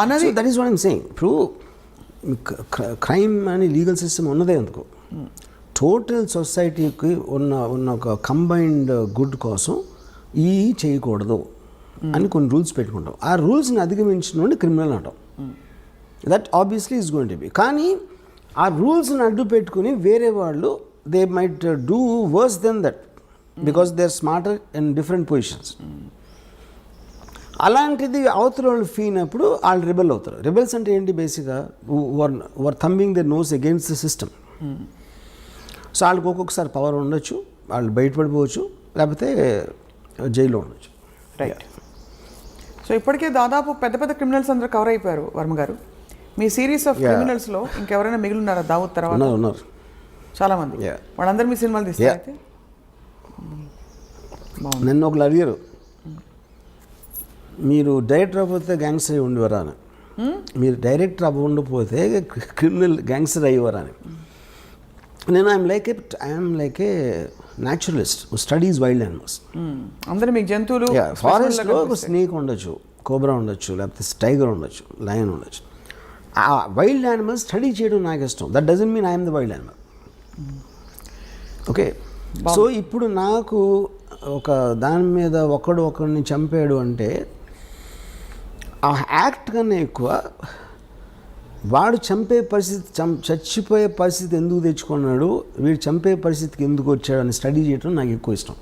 అన్నది that is what I'm saying. ఇప్పుడు క్రైమ్ అని లీగల్ సిస్టమ్ ఉన్నదే ఎందుకు, టోటల్ సొసైటీకి ఉన్న ఒక కంబైన్డ్ గుడ్ కోసం ఈ చేయకూడదు అని కొన్ని రూల్స్ పెట్టుకుంటాం. ఆ రూల్స్ని అధిగమించిన క్రిమినల్ అంటాం. That obviously is going to be. కానీ ఆ రూల్స్ని అడ్డు పెట్టుకుని వేరే వాళ్ళు they might do worse then that because they are smarter in different positions. అలాంటిది అవతల వాళ్ళు ఫీల్ అయినప్పుడు వాళ్ళు రెబెల్ అవుతారు. రెబెల్స్ అంటే ఏంటి? బేసిక్గా were thumbing the nose against the system. So వాళ్ళకి ఒక్కొక్కసారి పవర్ ఉండొచ్చు, వాళ్ళు బయటపడిపోవచ్చు, లేకపోతే జైల్లో ఉండొచ్చు. రైట్. సో ఇప్పటికే దాదాపు పెద్ద క్రిమినల్స్ అందరూ కవర్ అయిపోయారు వర్మ గారు. మీ సిరీస్ ఆఫ్ క్రిమినల్స్లో ఇంకెవరైనా మిగిలిన్నారా దావుద్ తర్వాత? ఉన్నారు చాలామంది. వాళ్ళందరూ మీ సినిమాలు తీస్తారు అయితే? నన్ను ఒకళ్ళు అడిగారు, మీరు డైరెక్టర్ అవ్వకపోతే గ్యాంగ్స్టర్ అయి ఉండేవారా అని. మీరు డైరెక్టర్ అవ్వకపోతే క్రిమినల్ గ్యాంగ్స్టర్ అయ్యేవారా అని. నేను I'm like A naturalist studies wild animals. అందరూ మీకు జంతువులు ఫారెస్ట్లో ఒక స్నేక్ ఉండొచ్చు, కోబ్రా ఉండొచ్చు, లేకపోతే టైగర్ ఉండొచ్చు, లయన్ ఉండొచ్చు. ఆ వైల్డ్ యానిమల్స్ స్టడీ చేయడం నాకు ఇష్టం. That doesn't mean I'm the wild animal. Okay, so ఇప్పుడు నాకు ఒక దాని మీద ఒకడిని చంపాడు అంటే ఆ యాక్ట్ కన్నా ఎక్కువ వాడు చంపే పరిస్థితి, చచ్చిపోయే పరిస్థితి ఎందుకు తెచ్చుకున్నాడు, వీడు చంపే పరిస్థితికి ఎందుకు వచ్చాడు అని స్టడీ చేయడం నాకు ఎక్కువ ఇష్టం.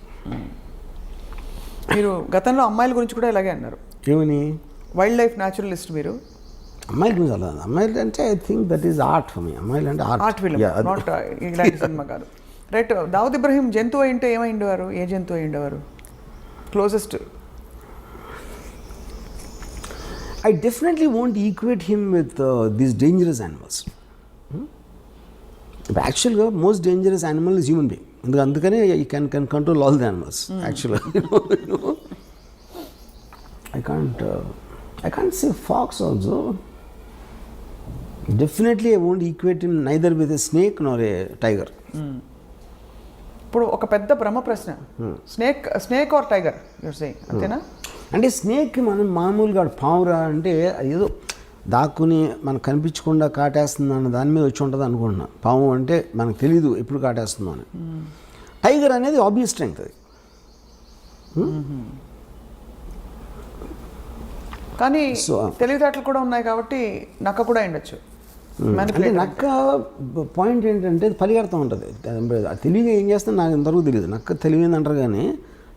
మీరు గతంలో అమ్మాయిల గురించి కూడా ఇలాగే అన్నారు. ఏమని? వైల్డ్ లైఫ్ న్యాచురలిస్ట్ మీరు. అమ్మాయిల గురించి అలా, అమ్మాయిలు అంటే I think that is art for me. అమ్మాయిలు అంటే ఆర్ట్ ఫిల్మ్, నాట్ ఇలాంటి సినిమా కాదు. రైట్. దావుద్ ఇబ్రహీం జంతువు అయింటే ఏమైండేవారు? ఏ జంతువు అయిండేవారు? Closest. I definitely won't equate him with these dangerous animals. But actually, most dangerous animal is human being. అందుకనే you can control all the animals. Actually, you know, I can't say fox also. Definitely, I won't equate him neither with a snake nor a tiger. ఇప్పుడు ఒక పెద్ద బ్రహ్మ ప్రశ్న, snake or tiger you're saying, అంతేనా? అంటే స్నేక్ మనం మామూలుగా పావురా అంటే ఏదో దాక్కుని మనకు కనిపించకుండా కాటేస్తుంది అన్న దాని మీద వచ్చి ఉంటుంది అనుకుంటున్నా. పాము అంటే మనకు తెలీదు ఎప్పుడు కాటేస్తుందో అని. టైగర్ అనేది ఆబ్వియస్ స్ట్రెంగ్త్ అది. కానీ తెలివితేటలు కూడా ఉన్నాయి కాబట్టి నక్క కూడా ఉండొచ్చు. అంటే నక్క పాయింట్ ఏంటంటే పరిగెడతా ఉంటుంది. తెలివిగా ఏం చేస్తుందో నాకు ఇంతవరకు తెలియదు. నక్క తెలివింది అంటారు కానీ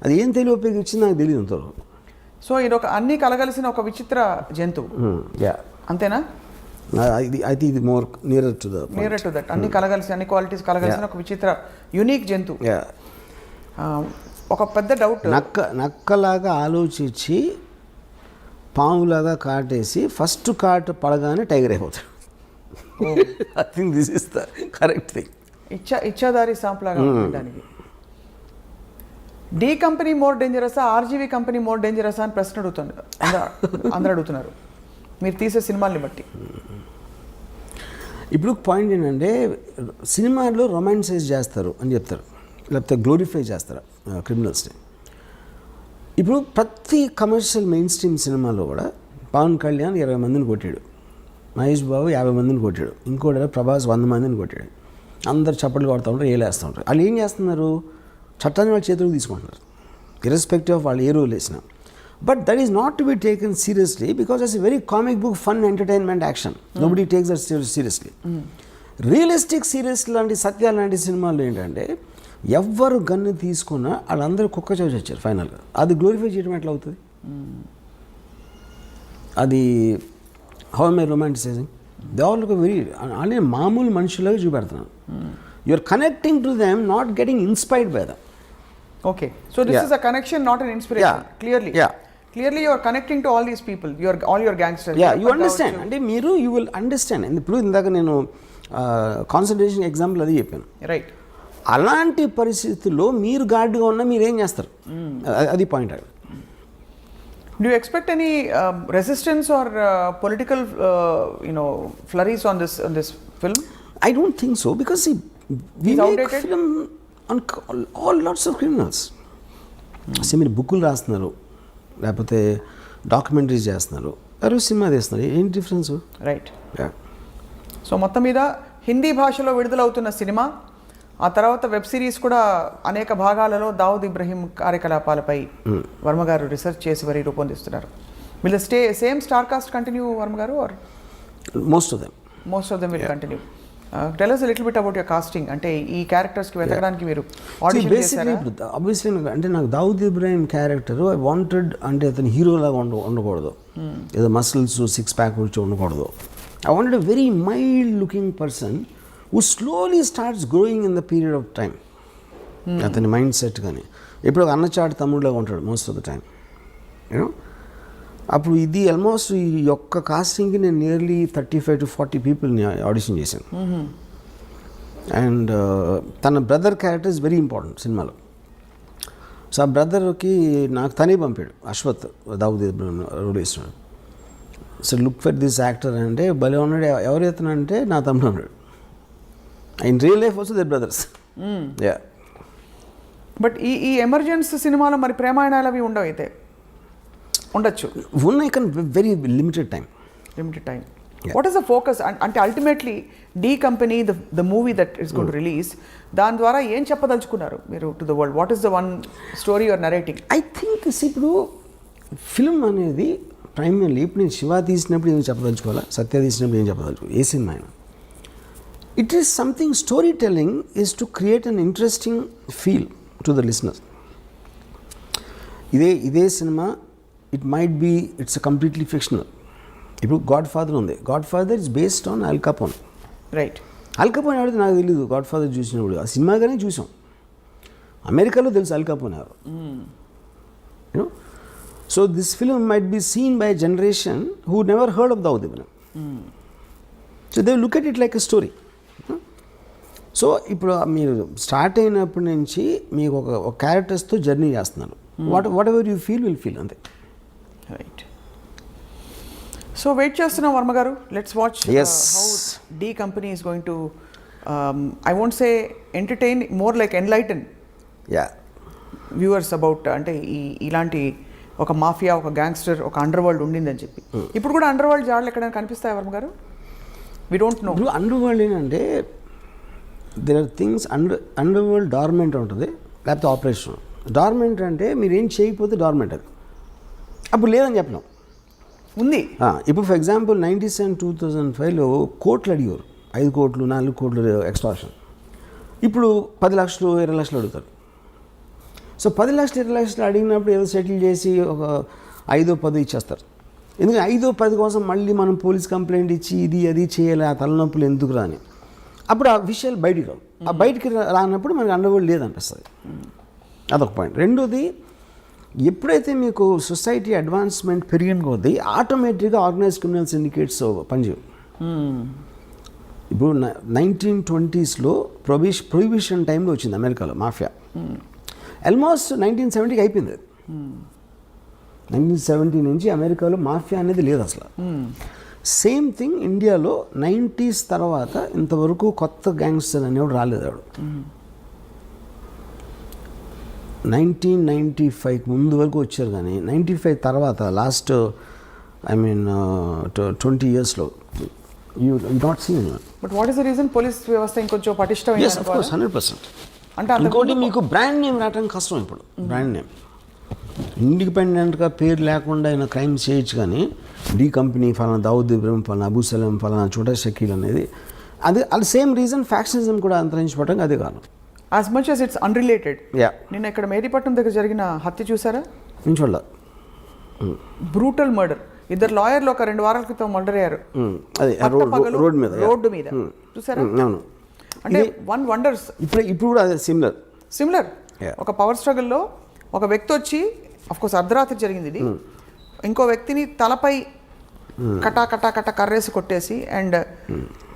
అది ఏం తెలివి ఉపయోగించింది నాకు తెలియదు ఇంతవరకు. సో ఇది ఒక అన్ని కలగలిసిన ఒక విచిత్ర జంతువు, అంతేనా? ఇది మోర్ నియర్ టు దట్. అన్ని కలగలిసి, అన్ని క్వాలిటీస్ కలగలిసిన ఒక విచిత్ర యూనిక్ జంతువు. ఒక పెద్ద డౌట్, నక్కలాగా ఆలోచించి పాములాగా కాటేసి ఫస్ట్ కాటు పడగానే టైగర్ అయిపోతాడు. I think this is the correct thing. ఇచ్చాదారి సాంపులాగా ఉండడానికి. డి కంపెనీ మోర్ డేంజరసా, ఆర్జీవీ కంపెనీ మోర్ డేంజరసా అని ప్రశ్న అడుగుతున్నారు, అందరూ అడుగుతున్నారు మీరు తీసే సినిమాల్ని బట్టి. ఇప్పుడు పాయింట్ ఏంటంటే సినిమాల్లో రొమాన్సైజ్ చేస్తారు అని చెప్తారు, లేకపోతే గ్లోరిఫై చేస్తారు క్రిమినల్స్ని. ఇప్పుడు ప్రతి కమర్షియల్ మెయిన్ స్ట్రీమ్ సినిమాలో కూడా పవన్ కళ్యాణ్ 20 మందిని కొట్టాడు, మహేష్ బాబు 50 మందిని కొట్టాడు, ఇంకోటి ప్రభాస్ 100 మందిని కొట్టాడు. అందరు చప్పట్లు కొడుతూ ఉంటారు, ఏలేస్తూ ఉంటారు. వాళ్ళు ఏం చేస్తున్నారు? చట్టాన్ని వాళ్ళ చేతులకు తీసుకుంటున్నారు, ఇర్రెస్పెక్టివ్ ఆఫ్ వాళ్ళు ఏ రోల్ వేసినా. But that is not to be taken seriously because it's a very comic book, fun, entertainment, action. Nobody takes that seriously. Realistic serious లాంటి, సత్యాలు లాంటి సినిమాల్లో ఏంటంటే ఎవ్వరు గన్ను తీసుకున్నా వాళ్ళందరూ కుక్క చోచి వచ్చారు ఫైనల్గా. అది గ్లోరిఫై చేయడం ఎట్లా అవుతుంది? అది how am I romanticising? They all look very, అంటే మామూలు మనుషులాగా చూపెడుతున్నాను. You are connecting to them, not getting inspired by them. Okay, so this is a connection, not an inspiration. Clearly you are connecting to all these people, all your gangsters. You understand, అంటే మీరు you will understand. ఇప్పుడు ఇందాక నేను కాన్సన్ట్రేషన్ ఎగ్జాంపుల్ అది చెప్పాను, రైట్? అలాంటి పరిస్థితుల్లో మీరు గార్డ్గా ఉన్నా మీరు ఏం చేస్తారు? అది point. Do you expect any resistance or political flurries on this film? I don't think so, because we make film on all lots of criminals. మీరు బుక్కులు రాస్తున్నారు, లేకపోతే డాక్యుమెంటరీస్ చేస్తున్నారు, ఎవరు సినిమా తీస్తున్నారు, ఏం డిఫరెన్స్? రైట్. సో మొత్తం మీద హిందీ భాషలో విడుదలవుతున్న సినిమా, ఆ తర్వాత వెబ్ సిరీస్ కూడా అనేక భాగాలలో దావుద్ ఇబ్రహీం కార్యకలాపాలపై వర్మ గారు రీసెర్చ్ చేసి మరి రూపొందిస్తున్నారు. Will the same star cast continue, Varma గారు? Or most of them will continue. Tell us a little bit about your casting. అంటే ఈ క్యారెక్టర్స్కి వెతకడానికి మీరు ఆడిషన్ చేశారా? ఆబ్వియస్లీ అంటే నాకు Dawood Ibrahim character I wanted, అంటే అతను హీరోలాగా ఉండకూడదు, ఏదో మసిల్స్ 6 ప్యాక్ వచ్చి ఉండకూడదు. I wanted a very mild looking person who slowly starts growing in the period of time. అతని మైండ్ సెట్ కానీ ఇప్పుడు ఒక అన్నచాటు తమ్ముడులాగా ఉంటాడు most of the time, you know. అప్పుడు ఇది ఆల్మోస్ట్ ఈ యొక్క కాస్టింగ్కి నేను నియర్లీ 35 to 40 పీపుల్ని ఆడిషన్ చేశాను. అండ్ తన brother character is very important సినిమాలో. సో ఆ బ్రదర్కి నాకు తనే పంపాడు, అశ్వత్ దావుద్ రోడ్ వేస్తున్నాడు. So look for this actor అంటే భలే ఉన్నాడు, ఎవరు ఎత్తునంటే నా తమ్ముడు ఉన్నాడు. In real life also they brothers. Yeah. But ఈ ఎమర్జెన్సీ సినిమాలో మరి ప్రేమాయణాలు అవి ఉండవు అయితే? ఉండొచ్చు. ఉన్నాయి కానీ very limited time. What is the focus అంటే ultimately D company the movie that is going to release, దాని ద్వారా ఏం చెప్పదలుచుకున్నారు మీరు to the world? What is the one story your narrating? I think ఇప్పుడు ఫిల్మ్ అనేది ప్రైమర్లీ ఇప్పుడు నేను శివ తీసినప్పుడు ఏం చెప్పదలుచుకోవాలా, సత్య తీసినప్పుడు ఏం చెప్పదలుచుకోవాలి, ఏ సినిమా అయినా it is something, story telling is to create an interesting feel to the listener. ఇదే cinema it might be it's completely fictional. ఇప్పుడు గాడ్ ఫాదర్ ఉంది, Godfather is based on Al Capone. Right. Al కపోన్ ఎవరైతే నాకు తెలియదు, గాడ్ ఫాదర్ చూసినప్పుడు ఆ సినిమాగానే చూసాం. అమెరికాలో తెలుసు అల్ కపోన్ ఎవరు. You know, so this film might be seen by generation who never heard of Dawood Ibrahim. So they look at it like a story. So ఇప్పుడు మీరు స్టార్ట్ అయినప్పటి నుంచి మీకు ఒక క్యారెక్టర్స్తో జర్నీ చేస్తున్నారు. Whatever you feel will feel అంతే. రైట్. సో వెయిట్ చేస్తున్నాం Varma garu. Let's watch how D company is going to I won't say entertain, more like enlighten viewers about అంటే ఇలాంటి ఒక మాఫియా, ఒక గ్యాంగ్స్టర్, ఒక అండర్ వరల్డ్ ఉండిందని చెప్పి. ఇప్పుడు కూడా అండర్ వరల్డ్ జాడలు ఎక్కడైనా కనిపిస్తాయి Varma garu? We don't know. ఇప్పుడు అండర్ వరల్డ్ ఏంటంటే there are things underworld dormant ఉంటుంది, లేకపోతే ఆపరేషన్. డార్మెంట్ అంటే మీరు ఏం చేయకపోతే డార్మెంట్, అది అప్పుడు లేదని చెప్పలేం. ఉంది. ఇప్పుడు ఫర్ ఎగ్జాంపుల్ 97 2005లో కోట్లు అడిగారు, 5 కోట్లు 4 కోట్లు ఎక్స్ట్రాక్షన్. ఇప్పుడు 10 లక్షలు 20 లక్షలు అడుగుతారు. సో 10 లక్షలు 20 లక్షలు అడిగినప్పుడు ఏదో సెటిల్ చేసి ఒక 5-10 ఇచ్చేస్తారు. ఎందుకంటే 5-10 కోసం మళ్ళీ మనం పోలీస్ కంప్లైంట్ ఇచ్చి ఇది అది చేయాలి, ఆ తలనొప్పులు ఎందుకు రాని. అప్పుడు ఆ విషయాలు బయటికి రావు. ఆ బయటికి రానప్పుడు మనకి అండర్ వరల్డ్ లేదనిపిస్తుంది. అదొక పాయింట్. రెండోది, ఎప్పుడైతే మీకు సొసైటీ అడ్వాన్స్మెంట్ పెరిగిన కొద్దీ ఆటోమేటిక్గా ఆర్గనైజ్ క్రిమినల్ సిండికేట్స్ పనిచేయవు. ఇప్పుడు 1920sలో ప్రొహిబిషన్ టైంలో వచ్చింది అమెరికాలో మాఫియా. ఆల్మోస్ట్ 1970కి అయిపోయింది. 1970 నుంచి అమెరికాలో మాఫియా అనేది లేదు అసలు. సేమ్ థింగ్ ఇండియాలో 90s తర్వాత ఇంతవరకు కొత్త గ్యాంగ్స్టర్ అనేవాడు రాలేదు. ఆవిడ 1995 ముందు వరకు వచ్చారు, కానీ 95 తర్వాత లాస్ట్ 20 yearsలో you not seen. But what is the reason? Police వ్యవస్థ ఇంకొంచెం పటిష్టమైన. 100%. అంటే ఇంకోటి మీకు బ్రాండ్ నేమ్ రావడం కష్టం. ఇప్పుడు బ్రాండ్ నేమ్ ఇండిపెండెంట్గా పేరు లేకుండా ఆయన క్రైమ్ చేయొచ్చు, కానీ డీ కంపెనీ ఫలానా దావుద్ ఇబ్రహీం, ఫలానా అబూ సలీం, ఫలానా చోటా షకీల్ అనేది అది సేమ్ రీజన్. ఫ్యాక్షనిజం కూడా అంతరించిపోవడానికి అదే కారణం. As much as it's unrelated. నిన్న ఇక్కడ మేదీపట్నం దగ్గర జరిగిన హత్య చూసారా? నేను చూడాల. Brutal murder. 2 లాయర్లు ఒక 2 వారాల క్రితం మర్డర్ అయ్యారు. అదే రోడ్డు మీద చూసారా? అంటే వన్ వండర్స్. ఇప్పుడు కూడా అదే సిమిలర్. ఒక పవర్ స్ట్రగుల్లో ఒక వ్యక్తి వచ్చి, అఫ్కోర్స్ అర్ధరాత్రి జరిగింది ఇది, ఇంకో వ్యక్తిని తలపై కటా కర్రేసి కొట్టేసి, అండ్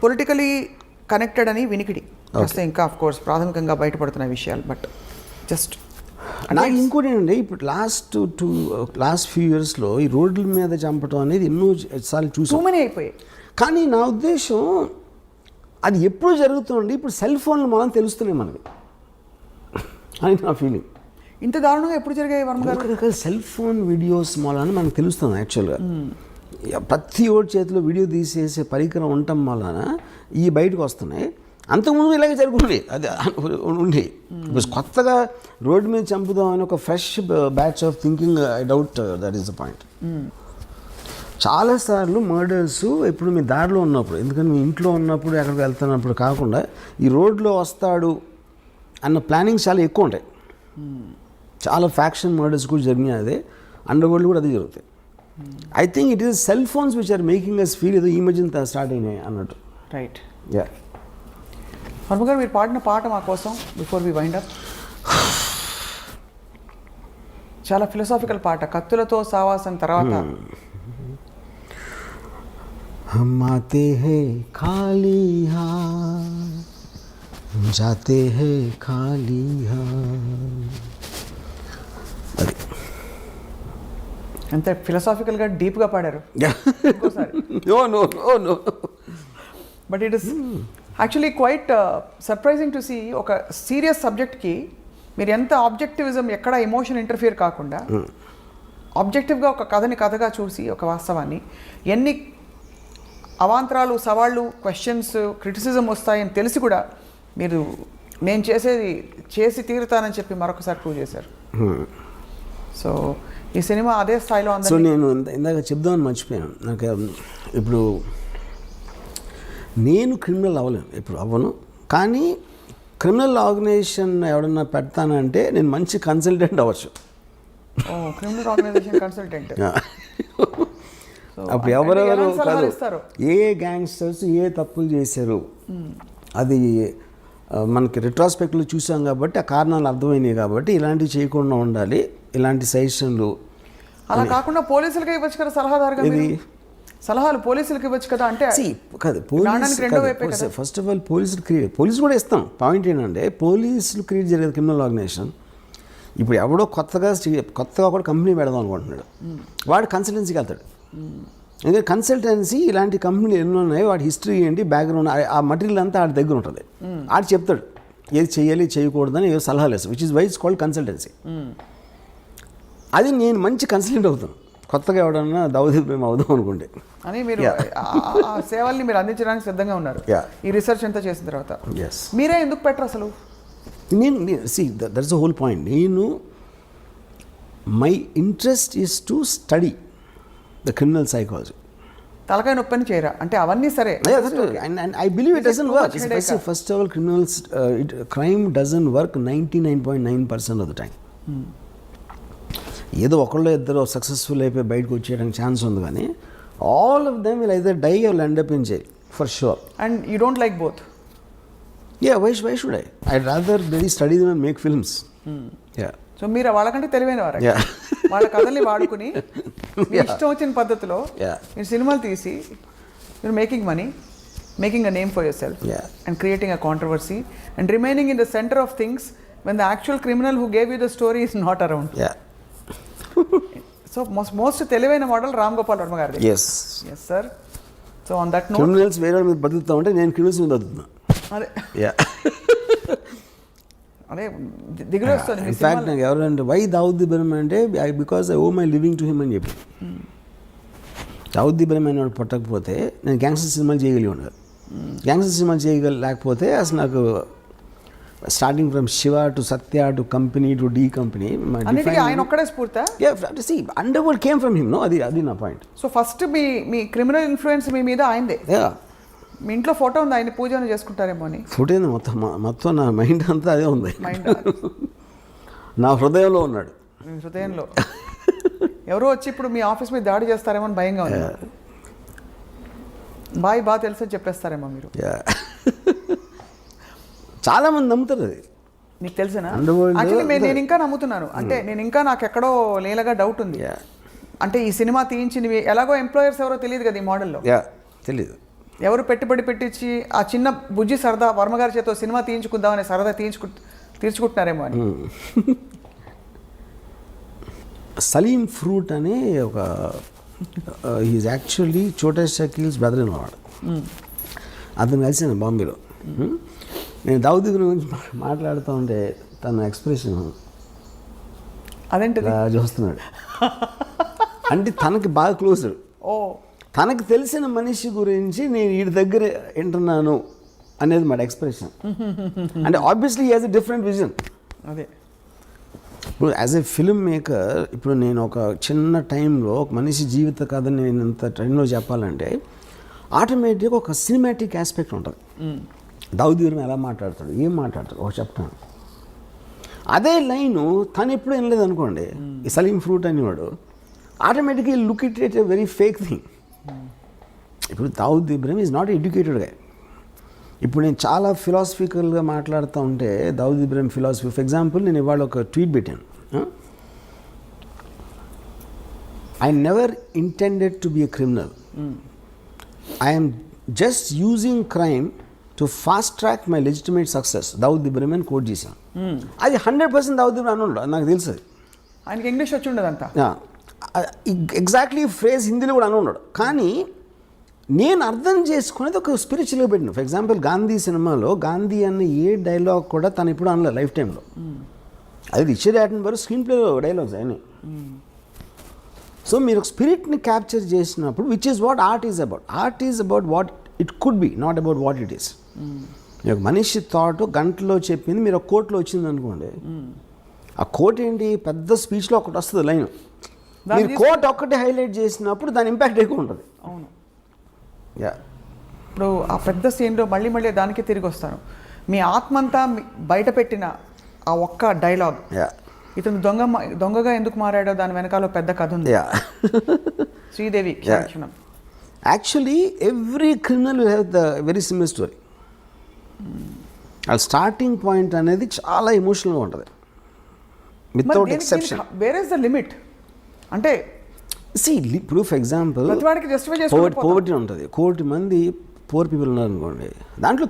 పొలిటికలీ కనెక్టెడ్ అని వినికిడి వస్తే ఇంకా అఫ్కోర్స్ ప్రాథమికంగా బయటపడుతున్న విషయాలు. బట్ జస్ట్ నాకు ఇంకోటి ఏంటంటే, ఇప్పుడు లాస్ట్ ఫ్యూ ఇయర్స్లో ఈ రోడ్ల మీద చంపడం అనేది ఎన్నో సార్లు చూసాం, అయిపోయాయి. కానీ నా ఉద్దేశం అది ఎప్పుడు జరుగుతుంది, ఇప్పుడు సెల్ ఫోన్లు మనం తెలుస్తున్నాయి మనకి అని నా ఫీలింగ్. ఇంత దారుణంగా ఎప్పుడు జరిగాయి వర్మ గారు? రకరకాల సెల్ ఫోన్ వీడియోస్ వలన మనకు తెలుస్తుంది. యాక్చువల్గా ప్రతి ఓడి చేతిలో వీడియో తీసేసే పరికరం ఉండటం వలన ఈ బయటకు వస్తున్నాయి. అంతకుముందు ఇలాగే జరుగుతుంది, అది ఉండి కొత్తగా రోడ్డు మీద చంపుదాం అని ఒక fresh batch of thinking. I doubt that is the point. చాలాసార్లు మర్డర్స్ ఇప్పుడు మీ దారిలో ఉన్నప్పుడు, ఎందుకంటే మీ ఇంట్లో ఉన్నప్పుడు ఎక్కడికి వెళ్తున్నప్పుడు కాకుండా ఈ రోడ్లో వస్తాడు అన్న ప్లానింగ్ చాలా ఎక్కువ ఉంటాయి. చాలా ఫ్యాక్షన్ మర్డర్స్ కూడా జరిగినాయి, అదే అండర్ వరల్డ్ కూడా అదే జరుగుతాయి. I think it is cell phones which are making us feel ఏదో ఈ మధ్యన స్టార్ట్ అయినాయి అన్నట్టు. రైట్. యా. వర్మ గారు, మీరు పాడిన పాట మా కోసం బిఫోర్ వి వైండ్ అప్, చాలా ఫిలసాఫికల్ పాట, కత్తులతో సావాసం తర్వాత. हम आते हैं खाली हाथ, जाते हैं खाली हाथ, అంతే ఫిలసాఫికల్గా డీప్గా పాడారు ఇంకోసారి. No but it is actually quite surprising to see ఒక సీరియస్ సబ్జెక్ట్కి మీరు ఎంత ఆబ్జెక్టివిజం ఎక్కడ ఎమోషన్ ఇంటర్ఫియర్ కాకుండా ఆబ్జెక్టివ్గా ఒక కథని కథగా చూసి ఒక వాస్తవాన్ని ఎన్ని అవాంతరాలు సవాళ్ళు క్వశ్చన్స్ క్రిటిసిజం వస్తాయని తెలిసి కూడా మీరు నేను చేసి తీరుతానని చెప్పి మరొకసారి ప్రూవ్ చేశారు. సో ఈ సినిమా అదే స్థాయిలో ఉంది. సో నేను ఇందాక చెప్దామని మర్చిపోయాను. నాకు ఇప్పుడు నేను క్రిమినల్ అవ్వలేను, ఇప్పుడు అవ్వను. కానీ క్రిమినల్ ఆర్గనైజేషన్ ఎవడన్నా పెడతానంటే నేను మంచి కన్సల్టెంట్ అవ్వచ్చు. Criminal organisation consultant. అప్పుడు ఎవరెవరు కాదు, ఏ గ్యాంగ్స్టర్స్ ఏ తప్పులు చేశారు అది మనకి రిట్రాస్పెక్ట్లో చూసాం కాబట్టి ఆ కారణాలు అర్థమైనాయి కాబట్టి ఇలాంటివి చేయకుండా ఉండాలి, ఇలాంటి సజెషన్లు. అలా కాకుండా పోలీసులకి ఇవ్వచ్చు కదా సలహాదారుగా, సలహాలు పోలీసులకి ఇవ్వచ్చు కదా. అంటే కాదు, ఫస్ట్ ఆఫ్ ఆల్ పోలీసులు కూడా ఇస్తాం. పాయింట్ ఏంటంటే పోలీసులు క్రియేట్ జరిగేది క్రిమినల్ ఆర్గనైజేషన్. ఇప్పుడు ఎవడో కొత్తగా కూడా కంపెనీ పెడదాం అనుకుంటున్నాడు, వాడు కన్సల్టెన్సీకి వెళ్తాడు. ఎందుకంటే కన్సల్టెన్సీ ఇలాంటి కంపెనీలు ఎన్నో ఉన్నాయి, వాడి హిస్టరీ ఏంటి బ్యాక్గ్రౌండ్ ఆ మటీరియల్ అంతా ఆడి దగ్గర ఉంటుంది. ఆడు చెప్తాడు ఏది చేయాలి చేయకూడదని ఏదో సలహాలు వేస్తాడు, which is why it's called consultancy. అది నేను మంచి కన్సల్టెంట్ అవుతాను కొత్తగా ఎవడన్నా దావుద్ ఇబ్రహీం అవుదాం అనుకుంటే అని. మీరు ఆ సేవల్ని మీరు అందించడానికి సిద్ధంగా ఉన్నారు ఈ రీసెర్చ్ అంతా చేసిన తర్వాత. మీరే ఎందుకు పెట్టరు అసలు? That's the whole point. My interest is to study the criminal psychology. తలకాయ నొప్పని చేయరా అంటే అవన్నీ సరే. And I believe it doesn't work. First of all, crime doesn't work 99.9% of the time. ఏదో ఒకళ్ళు ఇద్దరు సక్సెస్ఫుల్ అయిపోయి బయటకు వచ్చేయడానికి ఛాన్స్ ఉంది, కానీ all of them will either die or end up in jail for sure. And you don't like both? Why should I rather very study them and make films. So మీరు వాళ్ళకంటే తెలివైన వారు, వాళ్ళ కథల్ని వాడుకుని మీ ఇష్టం వచ్చిన పద్ధతిలో మీరు సినిమాలు తీసి మీరు making money, making a name for your self and creating a controversy and remaining in the centre of things when the actual criminal who gave you the story is not around. So most తెలివైన మోడల్ రామ్ గోపాల్ వర్మ గారిది. Yes sir. So on that note, criminals వేరే మీద బతుకుతా ఉంటే నేను క్రిమినల్స్ మీద బతుకుతున్నా. అదే అదే దిగులు వస్తుంది. ఇన్ఫాక్ట్ నాకు ఎవరంటే వై దావుద్ ఇబ్రహీం అంటే because I owe my living to him అని చెప్పి. దావుద్ ఇబ్రహీం అని పట్టకపోతే నేను గ్యాంగ్స్టర్ సినిమాలు చేయగలిగి ఉండదు. గ్యాంగ్స్టర్ సినిమాలు లేకపోతే అసలు నాకు starting from Shiva to Satya to company to D company ఆయన ఒక్కడే స్ఫూర్తి. Underworld came from him. అది నా పాయింట్. సో ఫస్ట్ మీ క్రిమినల్ ఇన్ఫ్లుయెన్స్ మీ మీద ఆయనదే. మీ ఇంట్లో ఫోటో ఉంది, ఆయన పూజ చేసుకుంటారేమో అని. ఫోటో ఏంది మొత్తం నా మైండ్ అంతా అదే ఉంది. నా హృదయంలో ఉన్నాడు. హృదయంలో ఎవరో వచ్చి ఇప్పుడు మీ ఆఫీస్ మీద దాడి చేస్తారేమో అని భయంగా ఉంది. బాగా తెలుసు అని చెప్పేస్తారేమో మీరు. చాలా మంది నమ్ముతారు అది. నీకు తెలుసా? యాక్చువల్లీ నేను ఇంకా నమ్ముతున్నాను. అంటే నేను ఇంకా నాకు ఎక్కడో లేలగా డౌట్ ఉంది. అంటే ఈ సినిమా తీయించినవి ఎలాగో ఎంప్లాయర్స్ ఎవరో తెలియదు కదా ఈ మోడల్లో. తెలియదు ఎవరు పెట్టుబడి పెట్టించి ఆ చిన్న బుజ్జి సరదా వర్మగారి చేతో సినిమా తీయించుకుందామనే సరదా తీర్చుకుంటున్నారేమో అని. సలీం ఫ్రూట్ అని ఒక ఈజ్ యాక్చువల్లీ చోటా షకీల్స్ బ్రదర్ ఇన్ లా. అతను కలిసాను బాంబేలో. నేను దావుద్ గురించి మాట్లాడుతూ ఉంటే తన ఎక్స్ప్రెషన్ అదేంటి చూస్తున్నాడు. అంటే తనకి బాగా క్లోజ్. తనకు తెలిసిన మనిషి గురించి నేను వీడి దగ్గర వింటున్నాను అనేది మాట ఎక్స్ప్రెషన్. అంటే obviously he has a different vision. అదే ఇప్పుడు యాజ్ ఎ ఫిల్మ్ మేకర్ ఇప్పుడు నేను ఒక చిన్న టైంలో ఒక మనిషి జీవిత కథని నేను ఇంత టైంలో చెప్పాలంటే ఆటోమేటిక్గా ఒక సినిమాటిక్ ఆస్పెక్ట్ ఉంటుంది. దావుద్ ఇబ్రహీం ఎలా మాట్లాడతాడు, ఏం మాట్లాడతాడు ఒక చెప్తాను. అదే లైను తను ఎప్పుడు వినలేదు అనుకోండి, ఈ సలీం ఫ్రూట్ అనేవాడు ఆటోమేటిక్గా look it a very fake thing. ఇప్పుడు Dawood Ibrahim is not educated గా. ఇప్పుడు నేను చాలా ఫిలాసఫికల్గా మాట్లాడుతూ ఉంటే Dawood Ibrahim philosophy, for example నేను ఇవాళ ఒక ట్వీట్ పెట్టాను, I never intended to be a criminal, I'm just using crime to fast track my legitimate success. Dawood Ibrahim అని కోట్ చేశాను. అది 100% దావుద్ ఇబ్రహీం అన్నాడు, నాకు తెలుసు. ఆయనకి ఇంగ్లీష్ వచ్చి ఉండదంతా. ఎగ్జాక్ట్లీ ఫ్రేజ్ హిందీలో కూడా అని ఉన్నాడు. కానీ నేను అర్థం చేసుకునేది ఒక స్పిరిచువల్గా పెట్టిన. ఫర్ ఎగ్జాంపుల్ గాంధీ సినిమాలో గాంధీ అన్న ఏ డైలాగ్ కూడా తను ఇప్పుడు అనలేదు లైఫ్ టైంలో. అది రిచర్డ్ యాటన్బర్గ్ స్క్రీన్ ప్లేలో డైలాగ్స్ అయినాయి. సో మీరు ఒక స్పిరిట్ని క్యాప్చర్ చేసినప్పుడు which is what art is about. Art is about what it could be, not about what it is. ఒక మనిషి థాట్ గంటలో చెప్పింది మీరు ఒక కోట్లో వచ్చింది అనుకోండి, ఆ కోట్ ఏంటి పెద్ద స్పీచ్లో ఒకటి వస్తుంది లైన్, మీరు కోట్ ఒక్కటి హైలైట్ చేసినప్పుడు దాని ఇంపాక్ట్ ఎక్కువ ఉంటుంది. అవును. యా, ఇప్పుడు ఆ పెద్ద సీన్లో మళ్ళీ మళ్ళీ దానికి తిరిగి వస్తాను. మీ ఆత్మంతా బయట పెట్టిన ఆ ఒక్క డైలాగ్, యా, ఇతను దొంగగా ఎందుకు మారాడో దాని వెనకాల పెద్ద కథ ఉంది. యా. శ్రీదేవి క్షణం. Actually every criminal will have the very similar story. ఆ స్టార్టింగ్ పాయింట్ అనేది చాలా ఎమోషనల్గా ఉంటుంది without exception. Where is the limit అంటే ఇప్పుడు ఫర్ ఎగ్జాంపుల్ ప్రతి వాడికి జస్టిఫై చేసుకోవాలి. పోవర్టీ ఉంటుంది, 1 కోటి మంది పూర్ పీపుల్ ఉన్నారు అనుకోండి, దాంట్లో